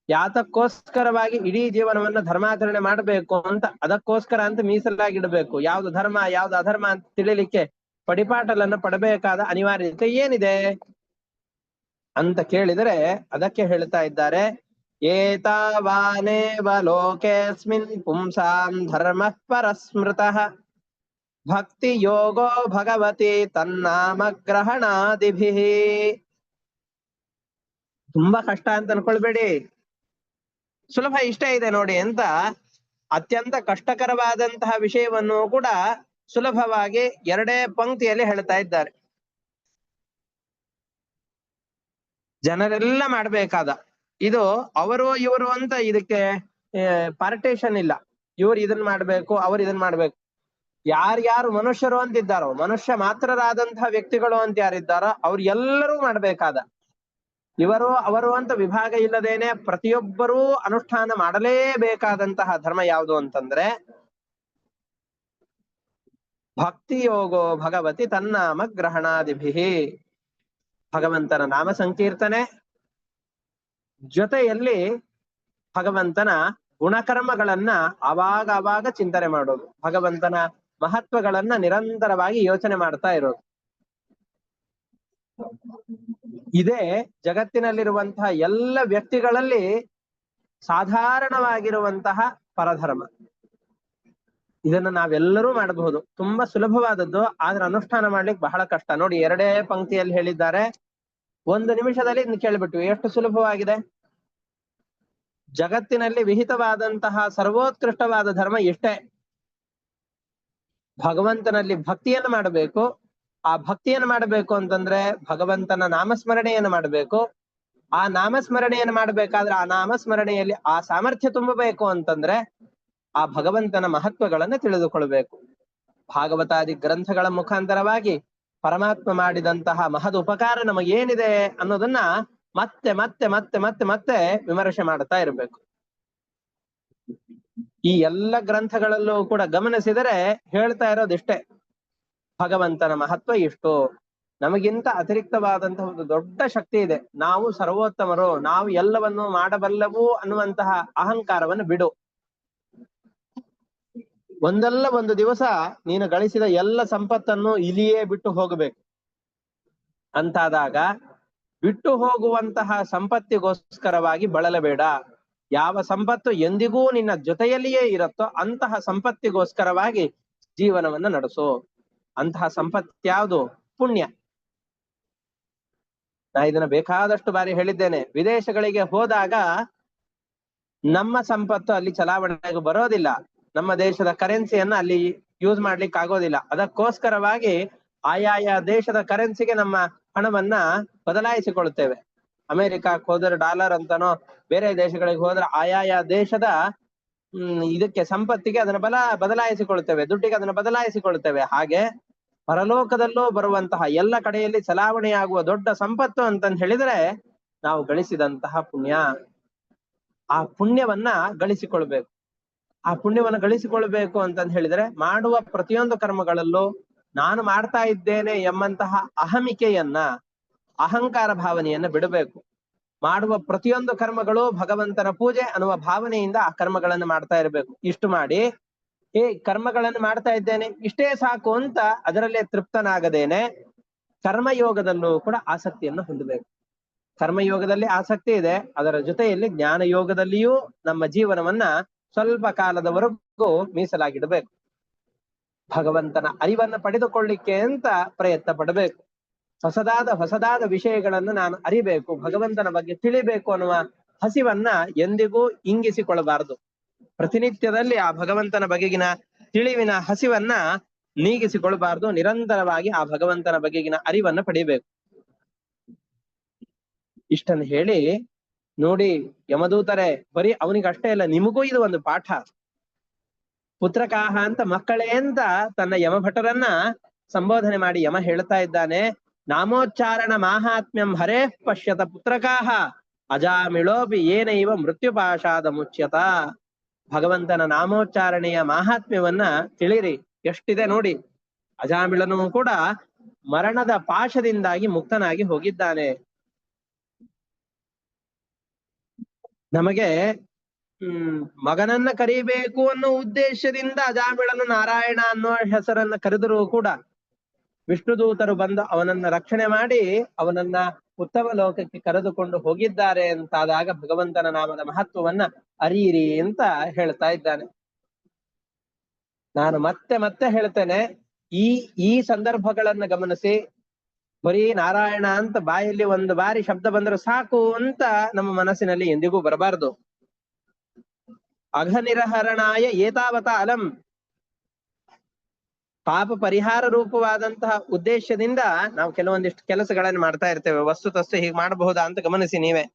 ಯಾತಕ್ಕೋಸ್ಕರವಾಗಿ ಇಡೀ ಜೀವನವನ್ನ ಧರ್ಮಾಚರಣೆ ಮಾಡಬೇಕು ಅಂತ, ಅದಕ್ಕೋಸ್ಕರ ಅಂತ ಮೀಸಲಾಗಿಡ್ಬೇಕು. ಯಾವ್ದು ಧರ್ಮ ಯಾವ್ದು ಅಧರ್ಮ ಅಂತ ತಿಳಿಲಿಕ್ಕೆ ಪಡಿಪಾಟಲನ್ನ ಪಡಬೇಕಾದ ಅನಿವಾರ್ಯತೆ ಏನಿದೆ ಅಂತ ಕೇಳಿದರೆ ಅದಕ್ಕೆ ಹೇಳ್ತಾ ಇದ್ದಾರೆ, ಏತಾವಾನೇವ ಲೋಕೇಸ್ಮಿನ್ ಪುಂಸಾಂ ಧರ್ಮ ಪರಸ್ಮೃತಃ ಭಕ್ತಿ ಯೋಗೋ ಭಗವತಿ ತನ್ನಾಮ ಗ್ರಹಣಾದಿಭಿಃ. ತುಂಬಾ ಕಷ್ಟ ಅಂತ ಅನ್ಕೊಳ್ಬೇಡಿ, ಸುಲಭ ಇಷ್ಟೇ ಇದೆ ನೋಡಿ ಅಂತ ಅತ್ಯಂತ ಕಷ್ಟಕರವಾದಂತಹ ವಿಷಯವನ್ನು ಕೂಡ ಸುಲಭವಾಗಿ 2 ಪಂಕ್ತಿಯಲ್ಲಿ ಹೇಳ್ತಾ ಇದ್ದಾರೆ. ಜನರೆಲ್ಲ ಮಾಡ್ಬೇಕಾದ ಇದು, ಅವರು ಇವರು ಅಂತ ಇದಕ್ಕೆ ಪಾರ್ಟೇಷನ್ ಇಲ್ಲ. ಇವ್ರು ಇದನ್ ಮಾಡ್ಬೇಕು, ಅವ್ರು ಇದನ್ ಮಾಡ್ಬೇಕು. ಯಾರ್ಯಾರು ಮನುಷ್ಯರು ಅಂತಿದ್ದಾರೋ, ಮನುಷ್ಯ ಮಾತ್ರರಾದಂತಹ ವ್ಯಕ್ತಿಗಳು ಅಂತ ಯಾರಿದ್ದಾರೋ ಅವ್ರು ಎಲ್ಲರೂ ಮಾಡ್ಬೇಕಾದ, ಇವರು ಅವರು ಅಂತ ವಿಭಾಗ ಇಲ್ಲದೇನೆ ಪ್ರತಿಯೊಬ್ಬರೂ ಅನುಷ್ಠಾನ ಮಾಡಲೇಬೇಕಾದಂತಹ ಧರ್ಮ ಯಾವುದು ಅಂತಂದ್ರೆ ಭಕ್ತಿ ಯೋಗೋ ಭಗವತಿ ತನ್ನಾಮ ಗ್ರಹಣಾದಿಭಿಃ. ಭಗವಂತನ ನಾಮ ಸಂಕೀರ್ತನೆ ಜೊತೆಯಲ್ಲಿ ಭಗವಂತನ ಗುಣಕರ್ಮಗಳನ್ನ ಆವಾಗ ಚಿಂತನೆ ಮಾಡೋದು, ಭಗವಂತನ ಮಹತ್ವಗಳನ್ನ ನಿರಂತರವಾಗಿ ಯೋಚನೆ ಮಾಡ್ತಾ ಇರೋದು. ಇದೇ ಜಗತ್ತಿನಲ್ಲಿರುವಂತಹ ಎಲ್ಲ ವ್ಯಕ್ತಿಗಳಲ್ಲಿ ಸಾಧಾರಣವಾಗಿರುವಂತಹ ಪರಧರ್ಮ. ಇದನ್ನ ನಾವೆಲ್ಲರೂ ಮಾಡಬಹುದು, ತುಂಬಾ ಸುಲಭವಾದದ್ದು, ಆದ್ರೆ ಅನುಷ್ಠಾನ ಮಾಡ್ಲಿಕ್ಕೆ ಬಹಳ ಕಷ್ಟ. ನೋಡಿ 2 ಪಂಕ್ತಿಯಲ್ಲಿ ಹೇಳಿದ್ದಾರೆ, 1 ನಿಮಿಷದಲ್ಲಿ ಕೇಳಿಬಿಟ್ಟು ಎಷ್ಟು ಸುಲಭವಾಗಿದೆ. ಜಗತ್ತಿನಲ್ಲಿ ವಿಹಿತವಾದಂತಹ ಸರ್ವೋತ್ಕೃಷ್ಟವಾದ ಧರ್ಮ ಇಷ್ಟೇ. ಭಗವಂತನಲ್ಲಿ ಭಕ್ತಿಯನ್ನು ಮಾಡಬೇಕು. ಆ ಭಕ್ತಿಯನ್ನು ಮಾಡಬೇಕು ಅಂತಂದ್ರೆ ಭಗವಂತನ ನಾಮಸ್ಮರಣೆಯನ್ನು ಮಾಡಬೇಕು. ಆ ನಾಮಸ್ಮರಣೆಯನ್ನು ಮಾಡಬೇಕಾದ್ರೆ ಆ ನಾಮಸ್ಮರಣೆಯಲ್ಲಿ ಆ ಸಾಮರ್ಥ್ಯ ತುಂಬಬೇಕು ಅಂತಂದ್ರೆ ಆ ಭಗವಂತನ ಮಹತ್ವಗಳನ್ನು ತಿಳಿದುಕೊಳ್ಬೇಕು. ಭಾಗವತಾದಿ ಗ್ರಂಥಗಳ ಮುಖಾಂತರವಾಗಿ ಪರಮಾತ್ಮ ಮಾಡಿದಂತಹ ಮಹದ್ ಉಪಕಾರ ನಮಗೇನಿದೆ ಅನ್ನೋದನ್ನ ಮತ್ತೆ ಮತ್ತೆ ಮತ್ತೆ ಮತ್ತೆ ಮತ್ತೆ ವಿಮರ್ಶೆ ಮಾಡ್ತಾ ಇರಬೇಕು. ಈ ಎಲ್ಲ ಗ್ರಂಥಗಳಲ್ಲೂ ಕೂಡ ಗಮನಿಸಿದರೆ ಹೇಳ್ತಾ ಇರೋದಿಷ್ಟೇ, ಭಗವಂತನ ಮಹತ್ವ ಇಷ್ಟು, ನಮಗಿಂತ ಅತಿರಿಕ್ತವಾದಂತಹ ಒಂದು ದೊಡ್ಡ ಶಕ್ತಿ ಇದೆ, ನಾವು ಸರ್ವೋತ್ತಮರು, ನಾವು ಎಲ್ಲವನ್ನು ಮಾಡಬಲ್ಲವು ಅನ್ನುವಂತಹ ಅಹಂಕಾರವನ್ನು ಬಿಡು. ಒಂದಲ್ಲ ಒಂದು ದಿವಸ ನೀನು ಗಳಿಸಿದ ಎಲ್ಲ ಸಂಪತ್ತನ್ನು ಇಲ್ಲಿಯೇ ಬಿಟ್ಟು ಹೋಗಬೇಕು. ಅಂತಾದಾಗ ಬಿಟ್ಟು ಹೋಗುವಂತಹ ಸಂಪತ್ತಿಗೋಸ್ಕರವಾಗಿ ಬಳಲಬೇಡ. ಯಾವ ಸಂಪತ್ತು ಎಂದಿಗೂ ನಿನ್ನ ಜೊತೆಯಲ್ಲಿಯೇ ಇರುತ್ತೋ ಅಂತಹ ಸಂಪತ್ತಿಗೋಸ್ಕರವಾಗಿ ಜೀವನವನ್ನು ನಡೆಸು. ಅಂತಹ ಸಂಪತ್ತು ಯಾವುದು? ಪುಣ್ಯ. ನಾ ಇದನ್ನ ಬೇಕಾದಷ್ಟು ಬಾರಿ ಹೇಳಿದ್ದೇನೆ. ವಿದೇಶಗಳಿಗೆ ಹೋದಾಗ ನಮ್ಮ ಸಂಪತ್ತು ಅಲ್ಲಿ ಚಲಾವಣೆಗೆ ಬರೋದಿಲ್ಲ, ನಮ್ಮ ದೇಶದ ಕರೆನ್ಸಿಯನ್ನ ಅಲ್ಲಿ ಯೂಸ್ ಮಾಡ್ಲಿಕ್ಕೆ ಆಗೋದಿಲ್ಲ. ಅದಕ್ಕೋಸ್ಕರವಾಗಿ ಆಯಾಯ ದೇಶದ ಕರೆನ್ಸಿಗೆ ನಮ್ಮ ಹಣವನ್ನ ಬದಲಾಯಿಸಿಕೊಳ್ಳುತ್ತೇವೆ. ಅಮೆರಿಕಕ್ಕೆ ಹೋದ್ರೆ ಡಾಲರ್ ಅಂತನೋ, ಬೇರೆ ದೇಶಗಳಿಗೆ ಹೋದ್ರೆ ಆಯಾಯ ದೇಶದ ಇದಕ್ಕೆ ಸಂಪತ್ತಿಗೆ ಅದನ್ನ ಬದಲಾಯಿಸಿಕೊಳ್ಳುತ್ತೇವೆ, ದುಡ್ಡಿಗೆ ಅದನ್ನ ಬದಲಾಯಿಸಿಕೊಳ್ಳುತ್ತೇವೆ. ಹಾಗೆ ಪರಲೋಕದಲ್ಲೂ ಬರುವಂತಹ ಎಲ್ಲ ಕಡೆಯಲ್ಲಿ ಚಲಾವಣೆಯಾಗುವ ದೊಡ್ಡ ಸಂಪತ್ತು ಅಂತಂದು ಹೇಳಿದ್ರೆ ನಾವು ಗಳಿಸಿದಂತಹ ಪುಣ್ಯ. ಆ ಪುಣ್ಯವನ್ನ ಗಳಿಸಿಕೊಳ್ಬೇಕು. ಆ ಪುಣ್ಯವನ್ನು ಗಳಿಸಿಕೊಳ್ಬೇಕು ಅಂತಂದು ಹೇಳಿದ್ರೆ ಮಾಡುವ ಪ್ರತಿಯೊಂದು ಕರ್ಮಗಳಲ್ಲೂ ನಾನು ಮಾಡ್ತಾ ಇದ್ದೇನೆ ಎಂಬಂತಹ ಅಹಮಿಕೆಯನ್ನ, ಅಹಂಕಾರ ಭಾವನೆಯನ್ನ ಬಿಡಬೇಕು. ಮಾಡುವ ಪ್ರತಿಯೊಂದು ಕರ್ಮಗಳು ಭಗವಂತನ ಪೂಜೆ ಅನ್ನುವ ಭಾವನೆಯಿಂದ ಆ ಕರ್ಮಗಳನ್ನು ಮಾಡ್ತಾ ಇರಬೇಕು. ಇಷ್ಟು ಮಾಡಿ ಕರ್ಮಗಳನ್ನು ಮಾಡ್ತಾ ಇದ್ದೇನೆ ಇಷ್ಟೇ ಸಾಕು ಅಂತ ಅದರಲ್ಲೇ ತೃಪ್ತನಾಗದೇನೆ ಕರ್ಮಯೋಗದಲ್ಲೂ ಕೂಡ ಆಸಕ್ತಿಯನ್ನು ಹೊಂದಬೇಕು. ಕರ್ಮಯೋಗದಲ್ಲಿ ಆಸಕ್ತಿ ಇದೆ, ಅದರ ಜೊತೆಯಲ್ಲಿ ಜ್ಞಾನ ಯೋಗದಲ್ಲಿಯೂ ನಮ್ಮ ಜೀವನವನ್ನ ಸ್ವಲ್ಪ ಕಾಲದವರೆಗೂ ಮೀಸಲಾಗಿಡಬೇಕು. ಭಗವಂತನ ಅರಿವನ್ನು ಪಡೆದುಕೊಳ್ಳಿಕ್ಕೆ ಅಂತ ಪ್ರಯತ್ನ ಪಡಬೇಕು. ಹೊಸದಾದ ವಿಷಯಗಳನ್ನು ನಾನು ಅರಿಬೇಕು, ಭಗವಂತನ ಬಗ್ಗೆ ತಿಳಿಬೇಕು ಅನ್ನುವ ಹಸಿವನ್ನ ಎಂದಿಗೂ ಇಂಗಿಸಿಕೊಳ್ಳಬಾರದು. ಪ್ರತಿನಿತ್ಯದಲ್ಲಿ ಆ ಭಗವಂತನ ಬಗೆಗಿನ ತಿಳಿವಿನ ಹಸಿವನ್ನ ನೀಗಿಸಿಕೊಳ್ಳಬಾರದು. ನಿರಂತರವಾಗಿ ಆ ಭಗವಂತನ ಬಗೆಗಿನ ಅರಿವನ್ನ ಪಡಿಬೇಕು. ಇಷ್ಟನ್ನು ಹೇಳಿ ನೋಡಿ, ಯಮದೂತರೇ, ಬರೀ ಅವನಿಗಷ್ಟೇ ಇಲ್ಲ, ನಿಮಗೂ ಇದು ಒಂದು ಪಾಠ. ಪುತ್ರಕಾಹ ಅಂತ ಮಕ್ಕಳೇ ಅಂತ ತನ್ನ ಯಮಭಟರನ್ನ ಸಂಬೋಧನೆ ಮಾಡಿ ಯಮ ಹೇಳ್ತಾ ಇದ್ದಾನೆ, ನಾಮೋಚ್ಚಾರಣ ಮಾಹಾತ್ಮ್ಯಂ ಹರೇ ಪಶ್ಯತ ಪುತ್ರಕಾಹ ಅಜಾಮಿಳೋಪಿ ಏನೈವ ಮೃತ್ಯುಪಾಶಾದ ಮುಚ್ಯತ. ಭಗವಂತನ ನಾಮೋಚ್ಚಾರಣೆಯ ಮಾಹಾತ್ಮ್ಯವನ್ನ ತಿಳಿರಿ, ಎಷ್ಟಿದೆ ನೋಡಿ. ಅಜಾಮಿಳನು ಕೂಡ ಮರಣದ ಪಾಶದಿಂದಾಗಿ ಮುಕ್ತನಾಗಿ ಹೋಗಿದ್ದಾನೆ. ನಮಗೆ ಮಗನನ್ನ ಕರೀಬೇಕು ಅನ್ನೋ ಉದ್ದೇಶದಿಂದ ಅಜಾಮಿಳನು ನಾರಾಯಣ ಅನ್ನೋ ಹೆಸರನ್ನ ಕರೆದರೂ ಕೂಡ ವಿಷ್ಣುದೂತರು ಬಂದು ಅವನನ್ನ ರಕ್ಷಣೆ ಮಾಡಿ ಅವನನ್ನ ಉತ್ತಮ ಲೋಕಕ್ಕೆ ಕರೆದುಕೊಂಡು ಹೋಗಿದ್ದಾರೆ ಅಂತಾದಾಗ ಭಗವಂತನ ನಾಮದ ಮಹತ್ವವನ್ನ ಅರಿಯಿರಿ ಅಂತ ಹೇಳ್ತಾ ಇದ್ದಾನೆ. ನಾನು ಮತ್ತೆ ಮತ್ತೆ ಹೇಳ್ತೇನೆ, ಈ ಸಂದರ್ಭಗಳನ್ನ ಗಮನಿಸಿ, ಬರೀ ನಾರಾಯಣ ಅಂತ ಬಾಯಲ್ಲಿ ಒಂದು ಬಾರಿ ಶಬ್ದ ಬಂದ್ರೆ ಸಾಕು ಅಂತ ನಮ್ಮ ಮನಸ್ಸಿನಲ್ಲಿ ಎಂದಿಗೂ ಬರಬಾರದು. ಅಘನಿರಹರಣಾಯ ಏತಾವತ ಅಲಂ, ಪಾಪ ಪರಿಹಾರ ರೂಪವಾದಂತಹ ಉದ್ದೇಶದಿಂದ ನಾವು ಕೆಲವೊಂದಿಷ್ಟು ಕೆಲಸಗಳನ್ನು ಮಾಡ್ತಾ ಇರ್ತೇವೆ. ವಸ್ತುತಸ್ತು ಹೀಗೆ ಮಾಡಬಹುದಾ ಅಂತ ಗಮನಿಸಿ ನೀವೇ.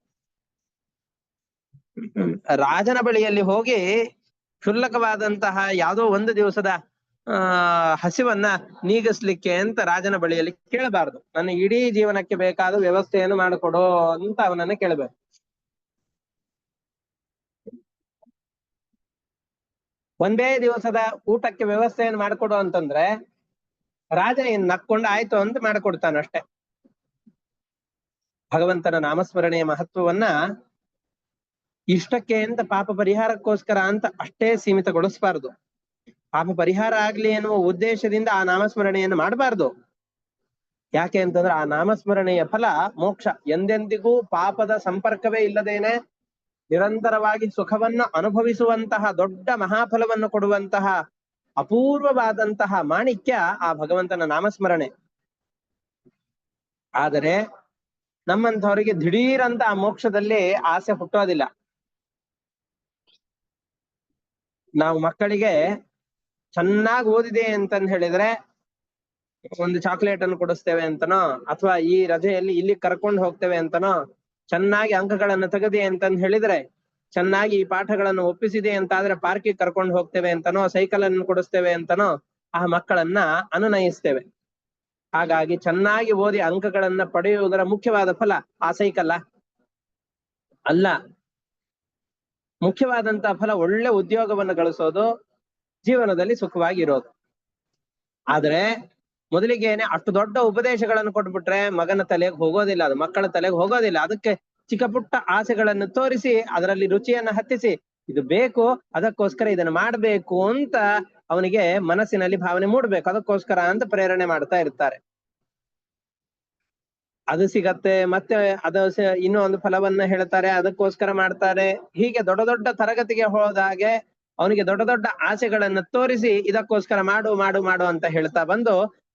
ರಾಜನ ಬಳಿಯಲ್ಲಿ ಹೋಗಿ ಕ್ಷುಲ್ಲಕವಾದಂತಹ ಯಾವುದೋ ಒಂದು ದಿವಸದ ಹಸಿವನ್ನ ನೀಗಿಸ್ಲಿಕ್ಕೆ ಅಂತ ರಾಜನ ಬಳಿಯಲ್ಲಿ ಕೇಳಬಾರದು. ನನ್ನ ಇಡೀ ಜೀವನಕ್ಕೆ ಬೇಕಾದ ವ್ಯವಸ್ಥೆಯನ್ನು ಮಾಡಿಕೊಡೋ ಅಂತ ಅವನನ್ನ ಕೇಳಬೇಕು. ಒಂದೇ ದಿವಸದ ಊಟಕ್ಕೆ ವ್ಯವಸ್ಥೆಯನ್ನು ಮಾಡಿಕೊಡು ಅಂತಂದ್ರೆ ರಾಜ ಏನ್ ನಕ್ಕೊಂಡು ಆಯ್ತು ಅಂತ ಮಾಡಿಕೊಡ್ತಾನಷ್ಟೆ. ಭಗವಂತನ ನಾಮಸ್ಮರಣೆಯ ಮಹತ್ವವನ್ನ ಇಷ್ಟಕ್ಕೆ ಅಂತ ಪಾಪ ಪರಿಹಾರಕ್ಕೋಸ್ಕರ ಅಂತ ಅಷ್ಟೇ ಸೀಮಿತಗೊಳಿಸಬಾರದು. ಪಾಪ ಪರಿಹಾರ ಆಗ್ಲಿ ಎನ್ನುವ ಉದ್ದೇಶದಿಂದ ಆ ನಾಮಸ್ಮರಣೆಯನ್ನು ಮಾಡಬಾರ್ದು. ಯಾಕೆ ಅಂತಂದ್ರೆ ಆ ನಾಮಸ್ಮರಣೆಯ ಫಲ ಮೋಕ್ಷ. ಎಂದೆಂದಿಗೂ ಪಾಪದ ಸಂಪರ್ಕವೇ ಇಲ್ಲದೇನೆ ನಿರಂತರವಾಗಿ ಸುಖವನ್ನು ಅನುಭವಿಸುವಂತಹ ದೊಡ್ಡ ಮಹಾಫಲವನ್ನು ಕೊಡುವಂತಹ ಅಪೂರ್ವವಾದಂತಹ ಮಾಣಿಕ್ಯ ಆ ಭಗವಂತನ ನಾಮಸ್ಮರಣೆ. ಆದರೆ ನಮ್ಮಂಥವರಿಗೆ ದಿಢೀರಂತ ಆ ಮೋಕ್ಷದಲ್ಲಿ ಆಸೆ ಹುಟ್ಟೋದಿಲ್ಲ. ನಾವು ಮಕ್ಕಳಿಗೆ ಚೆನ್ನಾಗಿ ಓದಿದೆ ಅಂತಂದ್ ಹೇಳಿದ್ರೆ ಒಂದು ಚಾಕ್ಲೇಟ್ ಅನ್ನು ಕೊಡಿಸ್ತೇವೆ ಅಂತನೋ, ಅಥವಾ ಈ ರಜೆಯಲ್ಲಿ ಇಲ್ಲಿ ಕರ್ಕೊಂಡು ಹೋಗ್ತೇವೆ ಅಂತನೋ, ಚೆನ್ನಾಗಿ ಅಂಕಗಳನ್ನು ತೆಗೆದೆ ಅಂತಂದ್ ಹೇಳಿದ್ರೆ, ಚೆನ್ನಾಗಿ ಈ ಪಾಠಗಳನ್ನು ಒಪ್ಪಿಸಿದೆ ಅಂತಾದ್ರೆ ಪಾರ್ಕಿಗೆ ಕರ್ಕೊಂಡು ಹೋಗ್ತೇವೆ ಅಂತನೋ, ಸೈಕಲ್ ಅನ್ನು ಕೊಡಿಸ್ತೇವೆ ಅಂತನೋ ಆ ಮಕ್ಕಳನ್ನ ಅನುನಯಿಸ್ತೇವೆ. ಹಾಗಾಗಿ ಚೆನ್ನಾಗಿ ಓದಿ ಅಂಕಗಳನ್ನ ಪಡೆಯುವುದರ ಮುಖ್ಯವಾದ ಫಲ ಆ ಸೈಕಲ್ಲ ಅಲ್ಲ. ಮುಖ್ಯವಾದಂತಹ ಫಲ ಒಳ್ಳೆ ಉದ್ಯೋಗವನ್ನು ಗಳಿಸೋದು, ಜೀವನದಲ್ಲಿ ಸುಖವಾಗಿರೋದು. ಆದ್ರೆ ಮೊದಲಿಗೇನೆ ಅಷ್ಟು ದೊಡ್ಡ ಉಪದೇಶಗಳನ್ನು ಕೊಟ್ಬಿಟ್ರೆ ಮಗನ ತಲೆಗೆ ಹೋಗೋದಿಲ್ಲ, ಅದು ಮಕ್ಕಳ ತಲೆಗೆ ಹೋಗೋದಿಲ್ಲ. ಅದಕ್ಕೆ ಚಿಕ್ಕ ಪುಟ್ಟ ಆಸೆಗಳನ್ನು ತೋರಿಸಿ ಅದರಲ್ಲಿ ರುಚಿಯನ್ನ ಹತ್ತಿಸಿ ಇದು ಬೇಕು, ಅದಕ್ಕೋಸ್ಕರ ಇದನ್ನ ಮಾಡ್ಬೇಕು ಅಂತ ಅವನಿಗೆ ಮನಸ್ಸಿನಲ್ಲಿ ಭಾವನೆ ಮೂಡ್ಬೇಕು, ಅದಕ್ಕೋಸ್ಕರ ಅಂತ ಪ್ರೇರಣೆ ಮಾಡ್ತಾ ಇರ್ತಾರೆ. ಅದು ಸಿಗತ್ತೆ, ಮತ್ತೆ ಅದು ಇನ್ನೂ ಒಂದು ಫಲವನ್ನ ಹೇಳ್ತಾರೆ, ಅದಕ್ಕೋಸ್ಕರ ಮಾಡ್ತಾರೆ. ಹೀಗೆ ದೊಡ್ಡ ದೊಡ್ಡ ತರಗತಿಗೆ ಹೋದಾಗೆ ಅವನಿಗೆ ದೊಡ್ಡ ದೊಡ್ಡ ಆಸೆಗಳನ್ನು ತೋರಿಸಿ ಇದಕ್ಕೋಸ್ಕರ ಮಾಡು ಮಾಡು ಮಾಡು ಅಂತ ಹೇಳ್ತಾ ಬಂದು,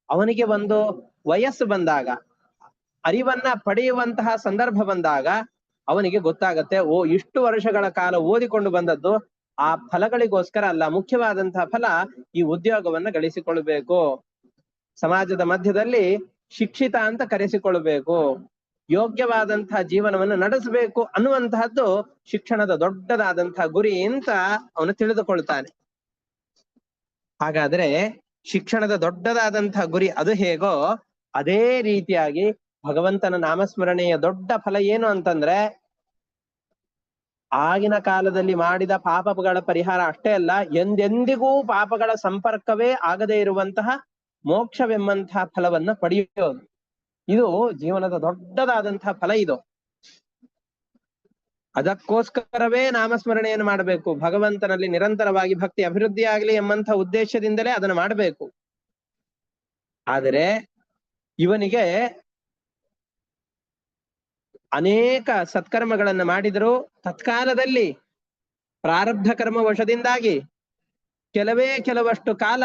ಅವನಿಗೆ ಒಂದು ವಯಸ್ಸು ಬಂದಾಗ, ಅರಿವನ್ನ ಪಡೆಯುವಂತಹ ಸಂದರ್ಭ ಬಂದಾಗ ಅವನಿಗೆ ಗೊತ್ತಾಗತ್ತೆ, ಓ ಇಷ್ಟು ವರ್ಷಗಳ ಕಾಲ ಓದಿಕೊಂಡು ಬಂದದ್ದು ಆ ಫಲಗಳಿಗೋಸ್ಕರ ಅಲ್ಲ, ಮುಖ್ಯವಾದಂತಹ ಫಲ ಈ ಉದ್ಯೋಗವನ್ನ ಗಳಿಸಿಕೊಳ್ಬೇಕು, ಸಮಾಜದ ಮಧ್ಯದಲ್ಲಿ ಶಿಕ್ಷಿತ ಅಂತ ಕರೆಸಿಕೊಳ್ಬೇಕು, ಯೋಗ್ಯವಾದಂತಹ ಜೀವನವನ್ನು ನಡೆಸಬೇಕು ಅನ್ನುವಂತಹದ್ದು ಶಿಕ್ಷಣದ ದೊಡ್ಡದಾದಂತಹ ಗುರಿ ಅಂತ ಅವನು ತಿಳಿದುಕೊಳ್ತಾನೆ. ಹಾಗಾದ್ರೆ ಶಿಕ್ಷಣದ ದೊಡ್ಡದಾದಂತಹ ಗುರಿ ಅದು ಹೇಗೋ ಅದೇ ರೀತಿಯಾಗಿ ಭಗವಂತನ ನಾಮಸ್ಮರಣೆಯ ದೊಡ್ಡ ಫಲ ಏನು ಅಂತಂದ್ರೆ, ಆಗಿನ ಕಾಲದಲ್ಲಿ ಮಾಡಿದ ಪಾಪಗಳ ಪರಿಹಾರ ಅಷ್ಟೇ ಅಲ್ಲ, ಎಂದೆಂದಿಗೂ ಪಾಪಗಳ ಸಂಪರ್ಕವೇ ಆಗದೇ ಇರುವಂತಹ ಮೋಕ್ಷವೆಂಬಂತಹ ಫಲವನ್ನ ಪಡೆಯೋದು. ಇದು ಜೀವನದ ದೊಡ್ಡದಾದಂತಹ ಫಲ ಇದು. ಅದಕ್ಕೋಸ್ಕರವೇ ನಾಮಸ್ಮರಣೆಯನ್ನು ಮಾಡಬೇಕು, ಭಗವಂತನಲ್ಲಿ ನಿರಂತರವಾಗಿ ಭಕ್ತಿ ಅಭಿವೃದ್ಧಿ ಆಗಲಿ ಎಂಬಂತಹ ಉದ್ದೇಶದಿಂದಲೇ ಅದನ್ನು ಮಾಡಬೇಕು. ಆದರೆ ಇವನಿಗೆ ಅನೇಕ ಸತ್ಕರ್ಮಗಳನ್ನು ಮಾಡಿದರೂ ತತ್ಕಾಲದಲ್ಲಿ ಪ್ರಾರಬ್ಧ ಕರ್ಮ ವಶದಿಂದಾಗಿ ಕೆಲವಷ್ಟು ಕಾಲ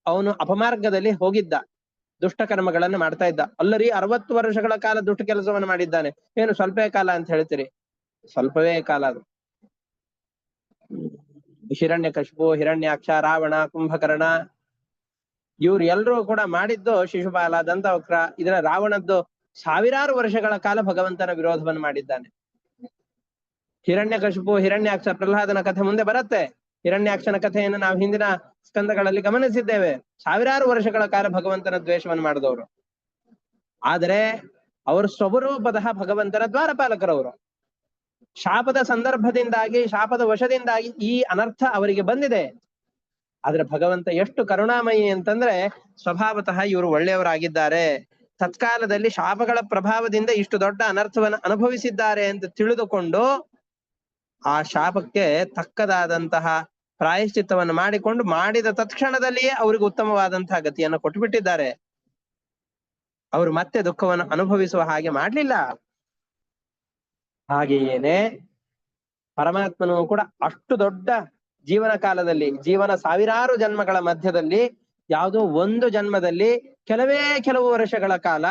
ಅವನು ಅಪಮಾರ್ಗದಲ್ಲಿ ಹೋಗಿದ್ದ, ದುಷ್ಟ ಕರ್ಮಗಳನ್ನು ಮಾಡ್ತಾ ಇದ್ದ. ಅಲ್ಲರಿ 60 ವರ್ಷಗಳ ಕಾಲ ದುಷ್ಟ ಕೆಲಸವನ್ನು ಮಾಡಿದ್ದಾನೆ, ಏನು ಸ್ವಲ್ಪವೇ ಕಾಲ ಅಂತ ಹೇಳ್ತೀರಿ? ಸ್ವಲ್ಪವೇ ಕಾಲ ಅದು. ಹಿರಣ್ಯಕಶಿಪು, ಹಿರಣ್ಯಾಕ್ಷ, ರಾವಣ, ಕುಂಭಕರ್ಣ ಇವ್ರು ಎಲ್ರೂ ಕೂಡ ಮಾಡಿದ್ದು ಶಿಶುಪಾಲ, ದಂತವಕ್ರ, ಇದರ ರಾವಣದ್ದು ಸಾವಿರಾರು ವರ್ಷಗಳ ಕಾಲ ಭಗವಂತನ ವಿರೋಧವನ್ನು ಮಾಡಿದ್ದಾನೆ. ಹಿರಣ್ಯಕಶಿಪು, ಹಿರಣ್ಯಾಕ್ಷ, ಪ್ರಹ್ಲಾದನ ಕಥೆ ಮುಂದೆ ಬರುತ್ತೆ. ಹಿರಣ್ಯಾಕ್ಷನ ಕಥೆಯನ್ನು ನಾವು ಹಿಂದಿನ ಸ್ಕಂದಗಳಲ್ಲಿ ಗಮನಿಸಿದ್ದೇವೆ. ಸಾವಿರಾರು ವರ್ಷಗಳ ಕಾಲ ಭಗವಂತನ ದ್ವೇಷವನ್ನು ಮಾಡಿದವರು. ಆದರೆ ಅವರು ಸ್ವರೂಪದ ಭಗವಂತನ ದ್ವಾರಪಾಲಕರವರು. ಶಾಪದ ಸಂದರ್ಭದಿಂದಾಗಿ, ಶಾಪದ ವಶದಿಂದಾಗಿ ಈ ಅನರ್ಥ ಅವರಿಗೆ ಬಂದಿದೆ. ಆದ್ರೆ ಭಗವಂತ ಎಷ್ಟು ಕರುಣಾಮಯಿ ಅಂತಂದ್ರೆ, ಸ್ವಭಾವತಃ ಇವರು ಒಳ್ಳೆಯವರಾಗಿದ್ದಾರೆ, ತತ್ಕಾಲದಲ್ಲಿ ಶಾಪಗಳ ಪ್ರಭಾವದಿಂದ ಇಷ್ಟು ದೊಡ್ಡ ಅನರ್ಥವನ್ನು ಅನುಭವಿಸಿದ್ದಾರೆ ಅಂತ ತಿಳಿದುಕೊಂಡು ಆ ಶಾಪಕ್ಕೆ ತಕ್ಕದಾದಂತಹ ಪ್ರಾಯಶ್ಚಿತ್ತವನ್ನು ಮಾಡಿಕೊಂಡು ಮಾಡಿದ ತತ್ಕ್ಷಣದಲ್ಲಿಯೇ ಅವರಿಗೆ ಉತ್ತಮವಾದಂತಹ ಗತಿಯನ್ನು ಕೊಟ್ಟುಬಿಟ್ಟಿದ್ದಾರೆ. ಅವರು ಮತ್ತೆ ದುಃಖವನ್ನು ಅನುಭವಿಸುವ ಹಾಗೆ ಮಾಡ್ಲಿಲ್ಲ. ಹಾಗೆಯೇನೆ ಪರಮಾತ್ಮನು ಕೂಡ ಅಷ್ಟು ದೊಡ್ಡ ಜೀವನ ಕಾಲದಲ್ಲಿ, ಜೀವನ ಸಾವಿರಾರು ಜನ್ಮಗಳ ಮಧ್ಯದಲ್ಲಿ ಯಾವುದೋ ಒಂದು ಜನ್ಮದಲ್ಲಿ ಕೆಲವು ವರ್ಷಗಳ ಕಾಲ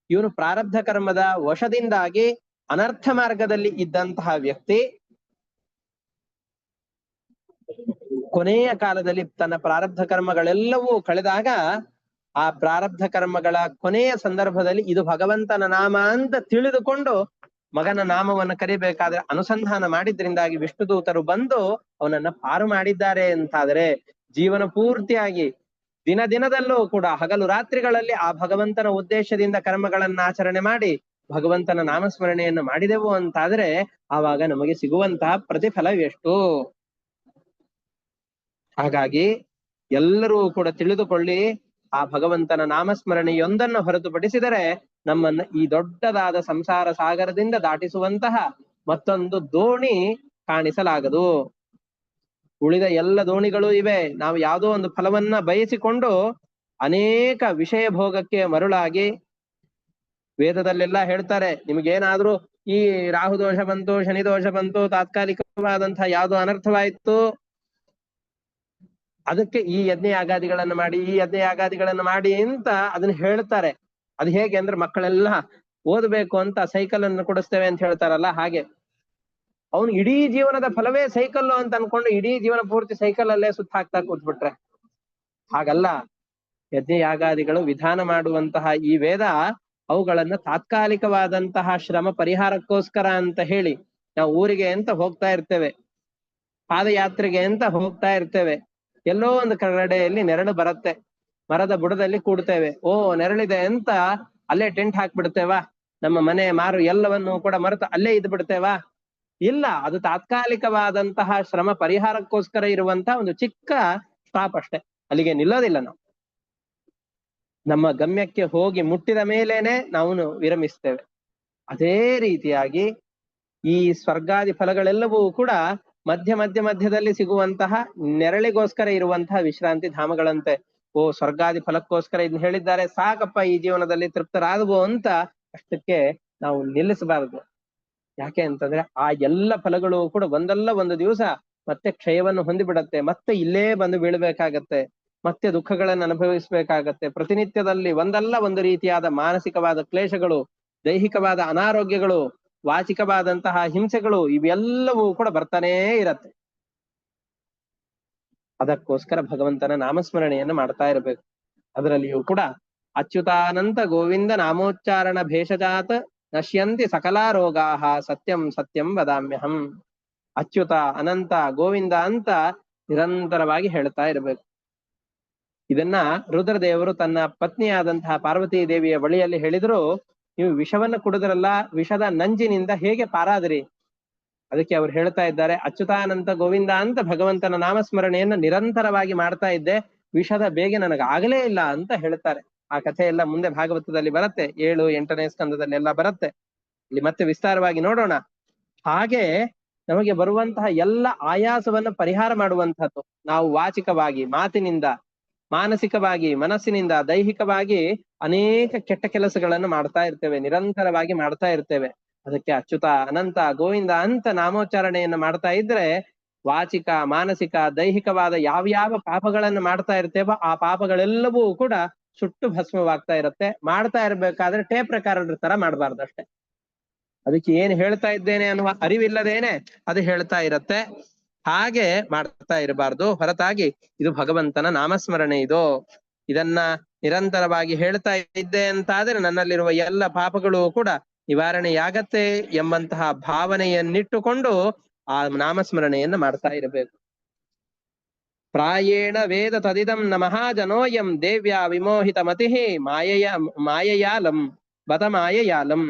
ಇವನು ಪ್ರಾರಬ್ಧ ಕರ್ಮದ ವಶದಿಂದಾಗಿ ಅನರ್ಥ ಮಾರ್ಗದಲ್ಲಿ ಇದ್ದಂತಹ ವ್ಯಕ್ತಿ ಕೊನೆಯ ಕಾಲದಲ್ಲಿ ತನ್ನ ಪ್ರಾರಬ್ಧ ಕರ್ಮಗಳೆಲ್ಲವೂ ಕಳೆದಾಗ ಆ ಪ್ರಾರಬ್ಧ ಕರ್ಮಗಳ ಕೊನೆಯ ಸಂದರ್ಭದಲ್ಲಿ ಇದು ಭಗವಂತನ ನಾಮ ಅಂತ ತಿಳಿದುಕೊಂಡು ಮಗನ ನಾಮವನ್ನು ಕರಿಬೇಕಾದ್ರೆ ಅನುಸಂಧಾನ ಮಾಡಿದ್ರಿಂದಾಗಿ ವಿಷ್ಣುದೂತರು ಬಂದು ಅವನನ್ನ ಪಾರು ಮಾಡಿದ್ದಾರೆ ಅಂತಾದರೆ, ಜೀವನ ಪೂರ್ತಿಯಾಗಿ ದಿನದಲ್ಲೂ ಕೂಡ ಹಗಲು ರಾತ್ರಿಗಳಲ್ಲಿ ಆ ಭಗವಂತನ ಉದ್ದೇಶದಿಂದ ಕರ್ಮಗಳನ್ನ ಆಚರಣೆ ಮಾಡಿ ಭಗವಂತನ ನಾಮಸ್ಮರಣೆಯನ್ನು ಮಾಡಿದೆವು ಅಂತಾದ್ರೆ ಆವಾಗ ನಮಗೆ ಸಿಗುವಂತಹ ಪ್ರತಿಫಲವೆಷ್ಟು. ಹಾಗಾಗಿ ಎಲ್ಲರೂ ಕೂಡ ತಿಳಿದುಕೊಳ್ಳಿ, ಆ ಭಗವಂತನ ನಾಮಸ್ಮರಣೆಯೊಂದನ್ನು ಹೊರತುಪಡಿಸಿದರೆ ನಮ್ಮನ್ನ ಈ ದೊಡ್ಡದಾದ ಸಂಸಾರ ಸಾಗರದಿಂದ ದಾಟಿಸುವಂತಹ ಮತ್ತೊಂದು ದೋಣಿ ಕಾಣಿಸಲಾಗದು. ಉಳಿದ ಎಲ್ಲ ದೋಣಿಗಳು ಇವೆ. ನಾವು ಯಾವುದೋ ಒಂದು ಫಲವನ್ನ ಬಯಸಿಕೊಂಡು ಅನೇಕ ವಿಷಯ ಭೋಗಕ್ಕೆ ಮರುಳಾಗಿ, ವೇದದಲ್ಲೆಲ್ಲ ಹೇಳ್ತಾರೆ, ನಿಮ್ಗೇನಾದ್ರೂ ಈ ರಾಹು ದೋಷ ಬಂತು, ಶನಿ ದೋಷ ಬಂತು, ತಾತ್ಕಾಲಿಕವಾದಂತಹ ಯಾವ್ದೋ ಅನರ್ಥವಾಯ್ತು, ಅದಕ್ಕೆ ಈ ಯಜ್ಞ ಯಾಗಾದಿಗಳನ್ನ ಮಾಡಿ, ಈ ಯಜ್ಞ ಯಾಗಾದಿಗಳನ್ನ ಮಾಡಿ ಅಂತ ಅದನ್ನ ಹೇಳ್ತಾರೆ. ಅದು ಹೇಗೆ ಅಂದ್ರೆ, ಮಕ್ಕಳೆಲ್ಲ ಓದ್ಬೇಕು ಅಂತ ಸೈಕಲ್ ಅನ್ನು ಕೊಡಿಸ್ತೇವೆ ಅಂತ ಹೇಳ್ತಾರಲ್ಲ ಹಾಗೆ. ಅವನು ಇಡೀ ಜೀವನದ ಫಲವೇ ಸೈಕಲ್ಲು ಅಂತ ಅನ್ಕೊಂಡು ಇಡೀ ಜೀವನ ಪೂರ್ತಿ ಸೈಕಲ್ ಅಲ್ಲೇ ಸುತ್ತ ಹಾಕ್ತಾ ಕೂತ್ಬಿಟ್ರೆ ಹಾಗಲ್ಲ. ಯಜ್ಞ ಯಾಗಾದಿಗಳು ವಿಧಾನ ಮಾಡುವಂತಹ ಈ ವೇದ ಅವುಗಳನ್ನ ತಾತ್ಕಾಲಿಕವಾದಂತಹ ಶ್ರಮ ಪರಿಹಾರಕ್ಕೋಸ್ಕರ ಅಂತ ಹೇಳಿ ನಾವು ಊರಿಗೆ ಅಂತ ಹೋಗ್ತಾ ಇರ್ತೇವೆ, ಪಾದಯಾತ್ರೆಗೆ ಅಂತ ಹೋಗ್ತಾ ಇರ್ತೇವೆ. ಎಲ್ಲೋ ಒಂದು ಕಡೆಯಲ್ಲಿ ನೆರಳು ಬರುತ್ತೆ, ಮರದ ಬುಡದಲ್ಲಿ ಕೂಡ್ತೇವೆ. ಓ ನೆರಳಿದೆ ಅಂತ ಅಲ್ಲೇ ಟೆಂಟ್ ಹಾಕ್ಬಿಡ್ತೇವಾ? ನಮ್ಮ ಮನೆ ಮಾರು ಎಲ್ಲವನ್ನು ಕೂಡ ಮರೆತು ಅಲ್ಲೇ ಇದ್ ಬಿಡ್ತೇವಾ? ಇಲ್ಲ, ಅದು ತಾತ್ಕಾಲಿಕವಾದಂತಹ ಶ್ರಮ ಪರಿಹಾರಕ್ಕೋಸ್ಕರ ಇರುವಂತಹ ಒಂದು ಚಿಕ್ಕ ಸ್ಟಾಪ್ ಅಷ್ಟೇ, ಅಲ್ಲಿಗೆ ನಿಲ್ಲೋದಿಲ್ಲ ನಾವು. ನಮ್ಮ ಗಮ್ಯಕ್ಕೆ ಹೋಗಿ ಮುಟ್ಟಿದ ಮೇಲೇನೆ ನಾವು ವಿರಮಿಸ್ತೇವೆ. ಅದೇ ರೀತಿಯಾಗಿ ಈ ಸ್ವರ್ಗಾದಿ ಫಲಗಳೆಲ್ಲವೂ ಕೂಡ ಮಧ್ಯದಲ್ಲಿ ಸಿಗುವಂತಹ ನೆರಳಿಗೋಸ್ಕರ ಇರುವಂತಹ ವಿಶ್ರಾಂತಿ ಧಾಮಗಳಂತೆ. ಓ ಸ್ವರ್ಗಾದಿ ಫಲಕ್ಕೋಸ್ಕರ ಇದನ್ನ ಹೇಳಿದ್ದಾರೆ, ಸಾಕಪ್ಪ ಈ ಜೀವನದಲ್ಲಿ ತೃಪ್ತರಾದವು ಅಂತ ಅಷ್ಟಕ್ಕೆ ನಾವು ನಿಲ್ಲಿಸಬಾರದು. ಯಾಕೆ ಅಂತಂದ್ರೆ ಆ ಎಲ್ಲ ಫಲಗಳು ಕೂಡ ಒಂದಲ್ಲ ಒಂದು ದಿವಸ ಮತ್ತೆ ಕ್ಷಯವನ್ನು ಹೊಂದಿಬಿಡತ್ತೆ, ಮತ್ತೆ ಇಲ್ಲೇ ಬಂದು ಬೀಳ್ಬೇಕಾಗತ್ತೆ, ಮತ್ತೆ ದುಃಖಗಳನ್ನು ಅನುಭವಿಸ್ಬೇಕಾಗತ್ತೆ. ಪ್ರತಿನಿತ್ಯದಲ್ಲಿ ಒಂದಲ್ಲ ಒಂದು ರೀತಿಯಾದ ಮಾನಸಿಕವಾದ ಕ್ಲೇಶಗಳು, ದೈಹಿಕವಾದ ಅನಾರೋಗ್ಯಗಳು, ವಾಚಿಕವಾದಂತಹ ಹಿಂಸೆಗಳು ಇವೆಲ್ಲವೂ ಕೂಡ ಬರ್ತಾನೇ ಇರತ್ತೆ. ಅದಕ್ಕೋಸ್ಕರ ಭಗವಂತನ ನಾಮಸ್ಮರಣೆಯನ್ನು ಮಾಡ್ತಾ ಇರಬೇಕು. ಅದರಲ್ಲಿಯೂ ಕೂಡ ಅಚ್ಯುತಾನಂತ ಗೋವಿಂದ ನಾಮೋಚ್ಚಾರಣ ಭೇಷಜಾತ್ ನಶ್ಯಂತಿ ಸಕಲಾ ರೋಗಾಹ ಸತ್ಯಂ ಸತ್ಯಂ ವದಾಮ್ಯಹಂ. ಅಚ್ಯುತ, ಅನಂತ, ಗೋವಿಂದ ಅಂತ ನಿರಂತರವಾಗಿ ಹೇಳ್ತಾ ಇರಬೇಕು. ಇದನ್ನ ರುದ್ರದೇವರು ತನ್ನ ಪತ್ನಿಯಾದಂತಹ ಪಾರ್ವತೀ ದೇವಿಯ ಬಳಿಯಲ್ಲಿ ಹೇಳಿದ್ರು, ನೀವು ವಿಷವನ್ನ ಕುಡಿದ್ರಲ್ಲ, ವಿಷದ ನಂಜಿನಿಂದ ಹೇಗೆ ಪಾರಾದ್ರಿ? ಅದಕ್ಕೆ ಅವ್ರು ಹೇಳ್ತಾ ಇದ್ದಾರೆ, ಅಚ್ಯುತಾನಂತ ಗೋವಿಂದ ಅಂತ ಭಗವಂತನ ನಾಮಸ್ಮರಣೆಯನ್ನು ನಿರಂತರವಾಗಿ ಮಾಡ್ತಾ ಇದ್ದೆ, ವಿಷದ ಬೇಗೆ ನನಗೆ ಆಗಲೇ ಇಲ್ಲ ಅಂತ ಹೇಳ್ತಾರೆ. ಆ ಕಥೆ ಎಲ್ಲ ಮುಂದೆ ಭಾಗವತದಲ್ಲಿ ಬರುತ್ತೆ, 7, 8ನೇ ಸ್ಕಂದದಲ್ಲಿ ಎಲ್ಲ ಬರುತ್ತೆ. ಇಲ್ಲಿ ಮತ್ತೆ ವಿಸ್ತಾರವಾಗಿ ನೋಡೋಣ. ಹಾಗೆ ನಮಗೆ ಬರುವಂತಹ ಎಲ್ಲ ಆಯಾಸವನ್ನು ಪರಿಹಾರ ಮಾಡುವಂತಹದ್ದು. ನಾವು ವಾಚಿಕವಾಗಿ ಮಾತಿನಿಂದ, ಮಾನಸಿಕವಾಗಿ ಮನಸ್ಸಿನಿಂದ, ದೈಹಿಕವಾಗಿ ಅನೇಕ ಕೆಟ್ಟ ಕೆಲಸಗಳನ್ನು ಮಾಡ್ತಾ ಇರ್ತೇವೆ, ನಿರಂತರವಾಗಿ ಮಾಡ್ತಾ ಇರ್ತೇವೆ. ಅದಕ್ಕೆ ಅಚ್ಯುತ, ಅನಂತ, ಗೋವಿಂದ ಅಂತ ನಾಮೋಚ್ಚಾರಣೆಯನ್ನು ಮಾಡ್ತಾ ಇದ್ರೆ ವಾಚಿಕ, ಮಾನಸಿಕ, ದೈಹಿಕವಾದ ಯಾವ್ಯಾವ ಪಾಪಗಳನ್ನು ಮಾಡ್ತಾ ಇರ್ತೇವೋ ಆ ಪಾಪಗಳೆಲ್ಲವೂ ಕೂಡ ಸುಟ್ಟು ಭಸ್ಮವಾಗ್ತಾ ಇರುತ್ತೆ. ಮಾಡ್ತಾ ಇರ್ಬೇಕಾದ್ರೆ ಟೇಪ್ ರೆಕಾರ್ಡರ್ ತರ ಮಾಡಬಾರ್ದಷ್ಟೇ. ಅದಕ್ಕೆ ಏನ್ ಹೇಳ್ತಾ ಇದ್ದೇನೆ ಅನ್ನುವ ಅರಿವಿಲ್ಲದೇನೆ ಅದು ಹೇಳ್ತಾ ಇರತ್ತೆ. ಹಾಗೆ ಮಾಡ್ತಾ ಇರಬಾರ್ದು. ಹೊರತಾಗಿ ಇದು ಭಗವಂತನ ನಾಮಸ್ಮರಣೆ, ಇದನ್ನ ನಿರಂತರವಾಗಿ ಹೇಳ್ತಾ ಇದ್ದೆ ಅಂತಾದ್ರೆ ನನ್ನಲ್ಲಿರುವ ಎಲ್ಲ ಪಾಪಗಳು ಕೂಡ ನಿವಾರಣೆಯಾಗತ್ತೆ ಎಂಬಂತಹ ಭಾವನೆಯನ್ನಿಟ್ಟುಕೊಂಡು ಆ ನಾಮಸ್ಮರಣೆಯನ್ನು ಮಾಡ್ತಾ ಇರಬೇಕು. ಪ್ರಾಯೇಣ ವೇದ ತದಿದಂ ನಮಃ ಜನೋಯಂ ದೇವ್ಯಾ ವಿಮೋಹಿತ ಮತಿಃ ಮಾಯಯಾಲಂ ಬತ ಮಾಯಯಾಲಂ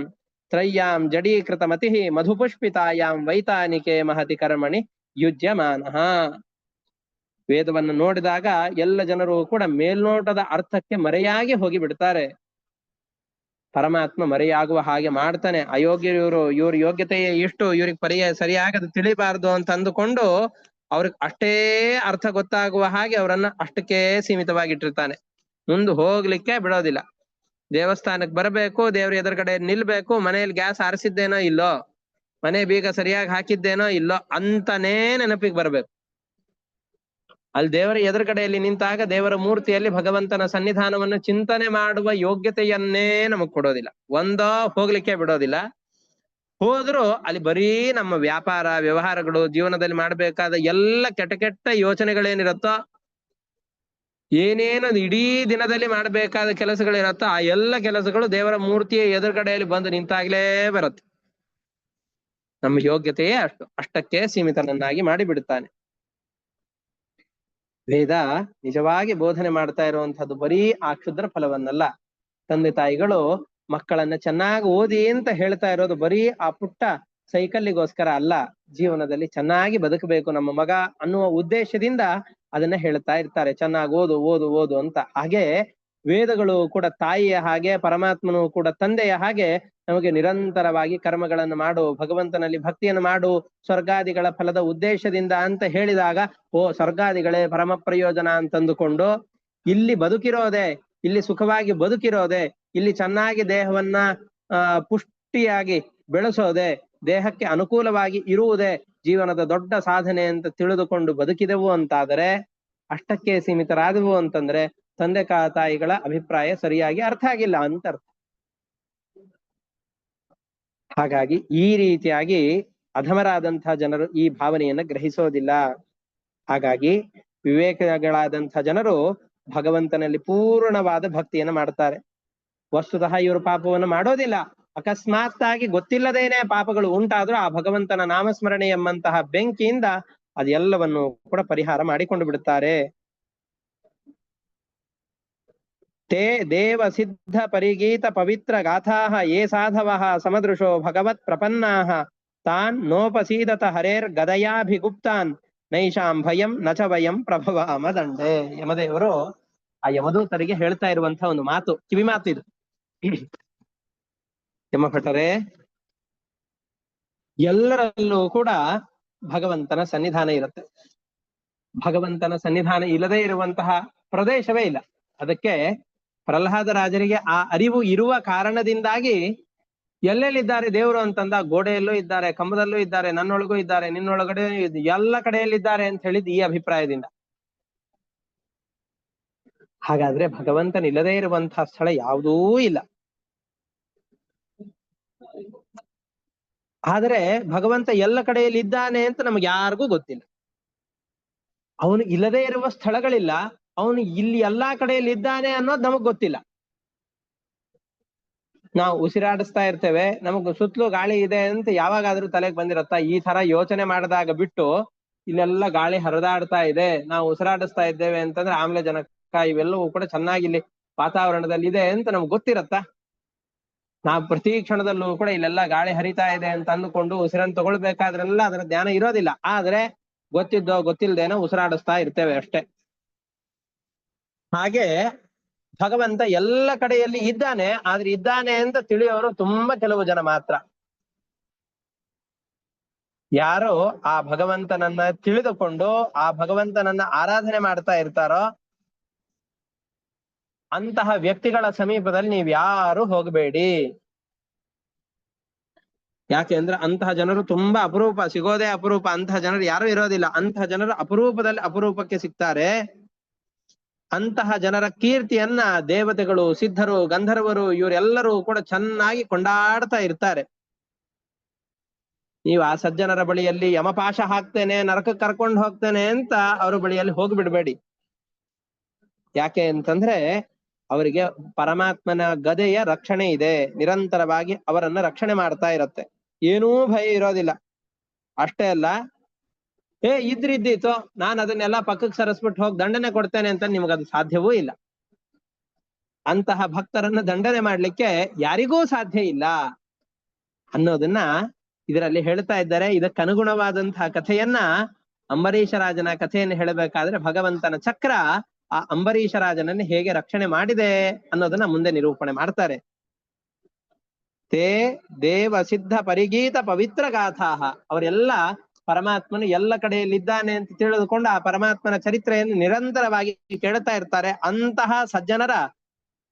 ತ್ರಯ್ಯಾಂ ಜಡೀಕೃತ ಮತಿಃ ಮಧುಪುಷ್ಪಿತಾಯಾಂ ವೈತಾನಿಕೆ ಮಹತಿ ಕರ್ಮಣಿ ಯುಜ್ಯಮಾನಃ. ವೇದವನ್ನು ನೋಡಿದಾಗ ಎಲ್ಲ ಜನರು ಕೂಡ ಮೇಲ್ನೋಟದ ಅರ್ಥಕ್ಕೆ ಮರೆಯಾಗಿ ಹೋಗಿ ಬಿಡ್ತಾರೆ. ಪರಮಾತ್ಮ ಮರೆಯಾಗುವ ಹಾಗೆ ಮಾಡ್ತಾನೆ. ಅಯೋಗ್ಯರು, ಇವ್ರ ಯೋಗ್ಯತೆಯೇ ಇಷ್ಟು, ಇವ್ರಿಗೆ ಸರಿಯಾಗದು ತಿಳಿಬಾರ್ದು ಅಂತ ಅಂದುಕೊಂಡು ಅವ್ರಿಗೆ ಅಷ್ಟೇ ಅರ್ಥ ಗೊತ್ತಾಗುವ ಹಾಗೆ ಅವರನ್ನ ಅಷ್ಟಕ್ಕೆ ಸೀಮಿತವಾಗಿಟ್ಟಿರ್ತಾನೆ. ಮುಂದೆ ಹೋಗ್ಲಿಕ್ಕೆ ಬಿಡೋದಿಲ್ಲ. ದೇವಸ್ಥಾನಕ್ಕೆ ಬರಬೇಕು, ದೇವ್ರ ಎದುರುಗಡೆ ನಿಲ್ಬೇಕು, ಮನೆಯಲ್ಲಿ ಗ್ಯಾಸ್ ಆರಿಸಿದ್ದೇನೋ ಇಲ್ಲೋ, ಮನೆ ಬೀಗ ಸರಿಯಾಗಿ ಹಾಕಿದ್ದೇನೋ ಇಲ್ಲೋ ಅಂತಾನೇ ನೆನಪಿಗೆ ಬರ್ಬೇಕು. ಅಲ್ಲಿ ದೇವರ ಎದುರುಗಡೆಯಲ್ಲಿ ನಿಂತಾಗ ದೇವರ ಮೂರ್ತಿಯಲ್ಲಿ ಭಗವಂತನ ಸನ್ನಿಧಾನವನ್ನು ಚಿಂತನೆ ಮಾಡುವ ಯೋಗ್ಯತೆಯನ್ನೇ ನಮಗ್ ಕೊಡೋದಿಲ್ಲ. ಒಂದೋ ಹೋಗ್ಲಿಕ್ಕೆ ಬಿಡೋದಿಲ್ಲ, ಹೋದ್ರು ಅಲ್ಲಿ ಬರೀ ನಮ್ಮ ವ್ಯಾಪಾರ ವ್ಯವಹಾರಗಳು, ಜೀವನದಲ್ಲಿ ಮಾಡ್ಬೇಕಾದ ಎಲ್ಲ ಕೆಟ್ಟ ಕೆಟ್ಟ ಯೋಚನೆಗಳೇನಿರುತ್ತೋ, ಏನೇನು ಇಡೀ ದಿನದಲ್ಲಿ ಮಾಡ್ಬೇಕಾದ ಕೆಲಸಗಳಿರತ್ತೋ ಆ ಎಲ್ಲ ಕೆಲಸಗಳು ದೇವರ ಮೂರ್ತಿಯ ಎದುರುಗಡೆಯಲ್ಲಿ ಬಂದು ನಿಂತಾಗ್ಲೇ ಬರುತ್ತೆ. ನಮ್ಮ ಯೋಗ್ಯತೆಯೇ ಅಷ್ಟಕ್ಕೆ ಸೀಮಿತನನ್ನಾಗಿ ಮಾಡಿ ಬಿಡುತ್ತಾನೆ. ವೇದ ನಿಜವಾಗಿ ಬೋಧನೆ ಮಾಡ್ತಾ ಇರುವಂತಹದ್ದು ಬರೀ ಆ ಕ್ಷುದ್ರ ಫಲವನ್ನಲ್ಲ. ತಂದೆ ತಾಯಿಗಳು ಮಕ್ಕಳನ್ನ ಚೆನ್ನಾಗಿ ಓದಿ ಅಂತ ಹೇಳ್ತಾ ಇರೋದು ಬರೀ ಆ ಪುಟ್ಟ ಸೈಕಲ್ಲಿಗೋಸ್ಕರ ಅಲ್ಲ, ಜೀವನದಲ್ಲಿ ಚೆನ್ನಾಗಿ ಬದುಕಬೇಕು ನಮ್ಮ ಮಗ ಅನ್ನುವ ಉದ್ದೇಶದಿಂದ ಅದನ್ನ ಹೇಳ್ತಾ ಇರ್ತಾರೆ. ಚೆನ್ನಾಗಿ ಓದು ಓದು ಓದು ಅಂತ. ಹಾಗೆ ವೇದಗಳು ಕೂಡ ತಾಯಿಯ ಹಾಗೆ, ಪರಮಾತ್ಮನು ಕೂಡ ತಂದೆಯ ಹಾಗೆ ನಮಗೆ ನಿರಂತರವಾಗಿ ಕರ್ಮಗಳನ್ನು ಮಾಡು, ಭಗವಂತನಲ್ಲಿ ಭಕ್ತಿಯನ್ನು ಮಾಡು, ಸ್ವರ್ಗಾದಿಗಳ ಫಲದ ಉದ್ದೇಶದಿಂದ ಅಂತ ಹೇಳಿದಾಗ ಓ ಸ್ವರ್ಗಾದಿಗಳೇ ಪರಮ ಪ್ರಯೋಜನ ಅಂತಂದುಕೊಂಡು ಇಲ್ಲಿ ಬದುಕಿರೋದೆ, ಇಲ್ಲಿ ಸುಖವಾಗಿ ಬದುಕಿರೋದೆ, ಇಲ್ಲಿ ಚೆನ್ನಾಗಿ ದೇಹವನ್ನ ಪುಷ್ಟಿಯಾಗಿ ಬೆಳೆಸೋದೆ, ದೇಹಕ್ಕೆ ಅನುಕೂಲವಾಗಿ ಇರುವುದೇ ಜೀವನದ ದೊಡ್ಡ ಸಾಧನೆ ಅಂತ ತಿಳಿದುಕೊಂಡು ಬದುಕಿದೆವು ಅಂತಾದರೆ, ಅಷ್ಟಕ್ಕೆ ಸೀಮಿತರಾದವು ಅಂತಂದ್ರೆ ತಂದೆ ತಾಯಿಗಳ ಅಭಿಪ್ರಾಯ ಸರಿಯಾಗಿ ಅರ್ಥ ಆಗಿಲ್ಲ ಅಂತ ಅರ್ಥ. ಹಾಗಾಗಿ ಈ ರೀತಿಯಾಗಿ ಅಧಮರಾದಂತಹ ಜನರು ಈ ಭಾವನೆಯನ್ನ ಗ್ರಹಿಸೋದಿಲ್ಲ. ಹಾಗಾಗಿ ವಿವೇಕಗಳಾದಂತಹ ಜನರು ಭಗವಂತನಲ್ಲಿ ಪೂರ್ಣವಾದ ಭಕ್ತಿಯನ್ನು ಮಾಡ್ತಾರೆ. ವಸ್ತುತಃ ಇವರು ಪಾಪವನ್ನು ಮಾಡೋದಿಲ್ಲ, ಅಕಸ್ಮಾತ್ ಆಗಿ ಗೊತ್ತಿಲ್ಲದೇನೆ ಪಾಪಗಳು ಉಂಟಾದ್ರೂ ಆ ಭಗವಂತನ ನಾಮಸ್ಮರಣೆ ಎಂಬಂತಹ ಬೆಂಕಿಯಿಂದ ಅದೆಲ್ಲವನ್ನು ಕೂಡ ಪರಿಹಾರ ಮಾಡಿಕೊಂಡು ಬಿಡುತ್ತಾರೆ. ತೇ ದೇವ ಸಿದ್ಧ ಪರಿಗೀತ ಪವಿತ್ರ ಗಾಥಾಹ ಯೇ ಸಾಧವಃ ಸಮದೃಶೋ ಭಗವತ್ ಪ್ರಪನ್ನಾಹ ತಾನ್ ನೋಪಸೀದತ ಹರೇರ್ ಗದಯಾಭಿಗುಪ್ತಾನ್ ನೈಷಾಂ ಭಯಂ ನಚ ವಯಂ ಪ್ರಭವಾಮ ದಂಡೆ. ಯಮದೇವರು ಆ ಯಮದೂತರಿಗೆ ಹೇಳ್ತಾ ಇರುವಂತಹ ಒಂದು ಮಾತು, ಕಿವಿ ಮಾತು ಇದು. ಯಮಭಟರೇ, ಎಲ್ಲರಲ್ಲೂ ಕೂಡ ಭಗವಂತನ ಸನ್ನಿಧಾನ ಇರುತ್ತೆ. ಭಗವಂತನ ಸನ್ನಿಧಾನ ಇಲ್ಲದೆ ಇರುವಂತಹ ಪ್ರದೇಶವೇ ಇಲ್ಲ. ಅದಕ್ಕೆ ಪ್ರಹ್ಲಾದ ರಾಜರಿಗೆ ಆ ಅರಿವು ಇರುವ ಕಾರಣದಿಂದಾಗಿ ಎಲ್ಲೆಲ್ಲಿದ್ದಾರೆ ದೇವರು ಅಂತಂದ, ಗೋಡೆಯಲ್ಲೂ ಇದ್ದಾರೆ, ಕಂಬದಲ್ಲೂ ಇದ್ದಾರೆ, ನನ್ನೊಳಗೂ ಇದ್ದಾರೆ, ನಿನ್ನೊಳಗಡೆ ಎಲ್ಲ ಕಡೆಯಲ್ಲಿದ್ದಾರೆ ಅಂತ ಹೇಳಿದ್ ಈ ಅಭಿಪ್ರಾಯದಿಂದ. ಹಾಗಾದ್ರೆ ಭಗವಂತನಿಲ್ಲದೆ ಇರುವಂತಹ ಸ್ಥಳ ಯಾವುದೂ ಇಲ್ಲ. ಆದರೆ ಭಗವಂತ ಎಲ್ಲ ಕಡೆಯಲ್ಲಿ ಇದ್ದಾನೆ ಅಂತ ನಮ್ಗೆ ಯಾರಿಗೂ ಗೊತ್ತಿಲ್ಲ. ಅವನು ಇಲ್ಲದೆ ಇರುವ ಸ್ಥಳಗಳಿಲ್ಲ, ಅವನು ಇಲ್ಲಿ ಎಲ್ಲಾ ಕಡೆಯಲ್ಲಿ ಇದ್ದಾನೆ ಅನ್ನೋದು ನಮಗ್ ಗೊತ್ತಿಲ್ಲ. ನಾವು ಉಸಿರಾಡಿಸ್ತಾ ಇರ್ತೇವೆ, ನಮಗ್ ಸುತ್ತಲೂ ಗಾಳಿ ಇದೆ ಅಂತ ಯಾವಾಗಾದ್ರೂ ತಲೆಗೆ ಬಂದಿರತ್ತ? ಈ ತರ ಯೋಚನೆ ಮಾಡಿದಾಗ ಬಿಟ್ಟು ಇಲ್ಲೆಲ್ಲ ಗಾಳಿ ಹರಿದಾಡ್ತಾ ಇದೆ, ನಾವು ಉಸಿರಾಡಿಸ್ತಾ ಇದ್ದೇವೆ ಅಂತಂದ್ರೆ ಆಮ್ಲಜನಕ ಇವೆಲ್ಲವೂ ಕೂಡ ಚೆನ್ನಾಗಿ ಇಲ್ಲಿ ವಾತಾವರಣದಲ್ಲಿ ಇದೆ ಅಂತ ನಮ್ಗೆ ಗೊತ್ತಿರತ್ತ? ನಾವು ಪ್ರತಿ ಕ್ಷಣದಲ್ಲೂ ಕೂಡ ಇಲ್ಲೆಲ್ಲ ಗಾಳಿ ಹರಿತಾ ಇದೆ ಅಂತ ಅಂದುಕೊಂಡು ಉಸಿರನ್ನು ತಗೊಳ್ಬೇಕಾದ್ರೆಲ್ಲ ಅದರ ಜ್ಞಾನ ಇರೋದಿಲ್ಲ. ಆದ್ರೆ ಗೊತ್ತಿದ್ದೋ ಗೊತ್ತಿಲ್ದೇನೋ ಉಸಿರಾಡಿಸ್ತಾ ಇರ್ತೇವೆ ಅಷ್ಟೇ. ಹಾಗೆ ಭಗವಂತ ಎಲ್ಲ ಕಡೆಯಲ್ಲಿ ಇದ್ದಾನೆ, ಆದ್ರೆ ಇದ್ದಾನೆ ಅಂತ ತಿಳಿಯೋರು ತುಂಬಾ ಕೆಲವು ಜನ ಮಾತ್ರ. ಯಾರು ಆ ಭಗವಂತನನ್ನ ತಿಳಿದುಕೊಂಡು ಆ ಭಗವಂತನನ್ನ ಆರಾಧನೆ ಮಾಡ್ತಾ ಇರ್ತಾರೋ ಅಂತಹ ವ್ಯಕ್ತಿಗಳ ಸಮೀಪದಲ್ಲಿ ನೀವ್ ಯಾರು ಹೋಗಬೇಡಿ. ಯಾಕೆ ಅಂದ್ರೆ ಅಂತಹ ಜನರು ತುಂಬಾ ಅಪರೂಪ, ಸಿಗೋದೇ ಅಪರೂಪ. ಅಂತಹ ಜನರು ಯಾರು ಇರೋದಿಲ್ಲ. ಅಂತಹ ಜನರು ಅಪರೂಪದಲ್ಲಿ ಅಪರೂಪಕ್ಕೆ ಸಿಗ್ತಾರೆ. ಅಂತಹ ಜನರ ಕೀರ್ತಿಯನ್ನ ದೇವತೆಗಳು, ಸಿದ್ಧರು, ಗಂಧರ್ವರು ಇವರೆಲ್ಲರೂ ಕೂಡ ಚೆನ್ನಾಗಿ ಕೊಂಡಾಡ್ತಾ ಇರ್ತಾರೆ. ನೀವು ಆ ಸಜ್ಜನರ ಬಳಿಯಲ್ಲಿ ಯಮಪಾಶ ಹಾಕ್ತೇನೆ, ನರಕಕ್ಕೆ ಕರ್ಕೊಂಡು ಹೋಗ್ತೇನೆ ಅಂತ ಅವ್ರ ಬಳಿಯಲ್ಲಿ ಹೋಗ್ಬಿಡ್ಬೇಡಿ. ಯಾಕೆ ಅಂತಂದ್ರೆ ಅವರಿಗೆ ಪರಮಾತ್ಮನ ಗದೆಯ ರಕ್ಷಣೆ ಇದೆ, ನಿರಂತರವಾಗಿ ಅವರನ್ನ ರಕ್ಷಣೆ ಮಾಡ್ತಾ ಇರತ್ತೆ, ಏನೂ ಭಯ ಇರೋದಿಲ್ಲ. ಅಷ್ಟೇ ಅಲ್ಲ, ಇದ್ರಿದ್ದೀತೋ ನಾನು ಅದನ್ನೆಲ್ಲ ಪಕ್ಕಕ್ಕೆ ಸರಿಸ್ಬಿಟ್ಟು ಹೋಗಿ ದಂಡನೆ ಕೊಡ್ತೇನೆ ಅಂತ ನಿಮ್ಗದು ಸಾಧ್ಯವೂ ಇಲ್ಲ. ಅಂತಹ ಭಕ್ತರನ್ನ ದಂಡನೆ ಮಾಡ್ಲಿಕ್ಕೆ ಯಾರಿಗೂ ಸಾಧ್ಯ ಇಲ್ಲ ಅನ್ನೋದನ್ನ ಇದರಲ್ಲಿ ಹೇಳ್ತಾ ಇದ್ದಾರೆ. ಇದಕ್ಕನುಗುಣವಾದಂತಹ ಕಥೆಯನ್ನ ಅಂಬರೀಷ ರಾಜನ ಕಥೆಯನ್ನು ಹೇಳಬೇಕಾದ್ರೆ ಭಗವಂತನ ಚಕ್ರ ಆ ಅಂಬರೀಷ ರಾಜನನ್ನು ಹೇಗೆ ರಕ್ಷಣೆ ಮಾಡಿದೆ ಅನ್ನೋದನ್ನ ಮುಂದೆ ನಿರೂಪಣೆ ಮಾಡ್ತಾರೆ. ತೇ ದೇವ ಸಿದ್ಧ ಪರಿಗೀತ ಪವಿತ್ರ ಗಾಥಾಹ, ಅವರೆಲ್ಲ ಪರಮಾತ್ಮನು ಎಲ್ಲ ಕಡೆಯಲ್ಲಿದ್ದಾನೆ ಅಂತ ತಿಳಿದುಕೊಂಡು ಆ ಪರಮಾತ್ಮನ ಚರಿತ್ರೆಯನ್ನು ನಿರಂತರವಾಗಿ ಕೇಳ್ತಾ ಇರ್ತಾರೆ. ಅಂತಹ ಸಜ್ಜನರ,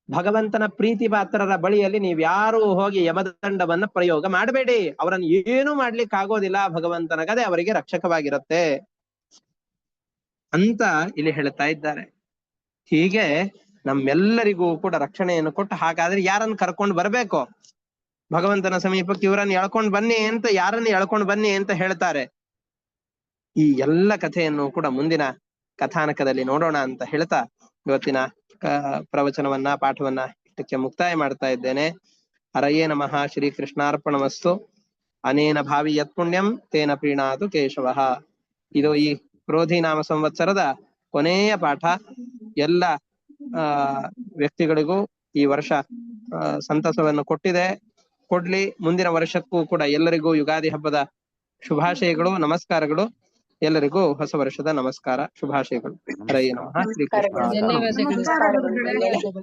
ಭಗವಂತನ ಪ್ರೀತಿ ಪಾತ್ರರ ಬಳಿಯಲ್ಲಿ ನೀವ್ ಯಾರು ಹೋಗಿ ಯಮದಂಡವನ್ನ ಪ್ರಯೋಗ ಮಾಡಬೇಡಿ. ಅವರನ್ನು ಏನೂ ಮಾಡ್ಲಿಕ್ಕೆ ಆಗೋದಿಲ್ಲ. ಭಗವಂತನ ಗದೆ ಅವರಿಗೆ ರಕ್ಷಕವಾಗಿರುತ್ತೆ ಅಂತ ಇಲ್ಲಿ ಹೇಳ್ತಾ ಇದ್ದಾರೆ. ಹೀಗೆ ನಮ್ಮೆಲ್ಲರಿಗೂ ಕೂಡ ರಕ್ಷಣೆಯನ್ನು ಕೊಟ್ಟು, ಹಾಗಾದ್ರೆ ಯಾರನ್ನು ಕರ್ಕೊಂಡು ಬರ್ಬೇಕು ಭಗವಂತನ ಸಮೀಪಕ್ಕೆ? ಇವರನ್ನು ಎಳ್ಕೊಂಡು ಬನ್ನಿ ಅಂತ, ಯಾರನ್ನು ಎಳ್ಕೊಂಡು ಬನ್ನಿ ಅಂತ ಹೇಳ್ತಾರೆ. ಈ ಎಲ್ಲ ಕಥೆಯನ್ನು ಕೂಡ ಮುಂದಿನ ಕಥಾನಕದಲ್ಲಿ ನೋಡೋಣ ಅಂತ ಹೇಳ್ತಾ ಇವತ್ತಿನ ಪ್ರವಚನವನ್ನ, ಪಾಠವನ್ನ ಇಷ್ಟಕ್ಕೆ ಮುಕ್ತಾಯ ಮಾಡ್ತಾ ಇದ್ದೇನೆ. ಹರಯೇ ನಮಃ. ಶ್ರೀ ಕೃಷ್ಣಾರ್ಪಣಮಸ್ತು. ಅನೇನ ಭಾವಿ ಯತ್ಪುಣ್ಯಂ ತೇನ ಪ್ರೀಣಾತು ಕೇಶವಃ. ಇದು ಈ ಕ್ರೋಧಿ ನಾಮ ಸಂವತ್ಸರದ ಕೊನೆಯ ಪಾಠ. ಎಲ್ಲ ವ್ಯಕ್ತಿಗಳಿಗೂ ಈ ವರ್ಷ ಸಂತಸವನ್ನು ಕೊಡ್ಲಿ. ಮುಂದಿನ ವರ್ಷಕ್ಕೂ ಕೂಡ ಎಲ್ಲರಿಗೂ ಯುಗಾದಿ ಹಬ್ಬದ ಶುಭಾಶಯಗಳು, ನಮಸ್ಕಾರಗಳು. ಎಲ್ಲರಿಗೂ ಹೊಸ ವರ್ಷದ ನಮಸ್ಕಾರ, ಶುಭಾಶಯಗಳು. ಹರಯೇ ನಮಃ. ಶ್ರೀ ಕೃಷ್ಣ. ಧನ್ಯವಾದಗಳು.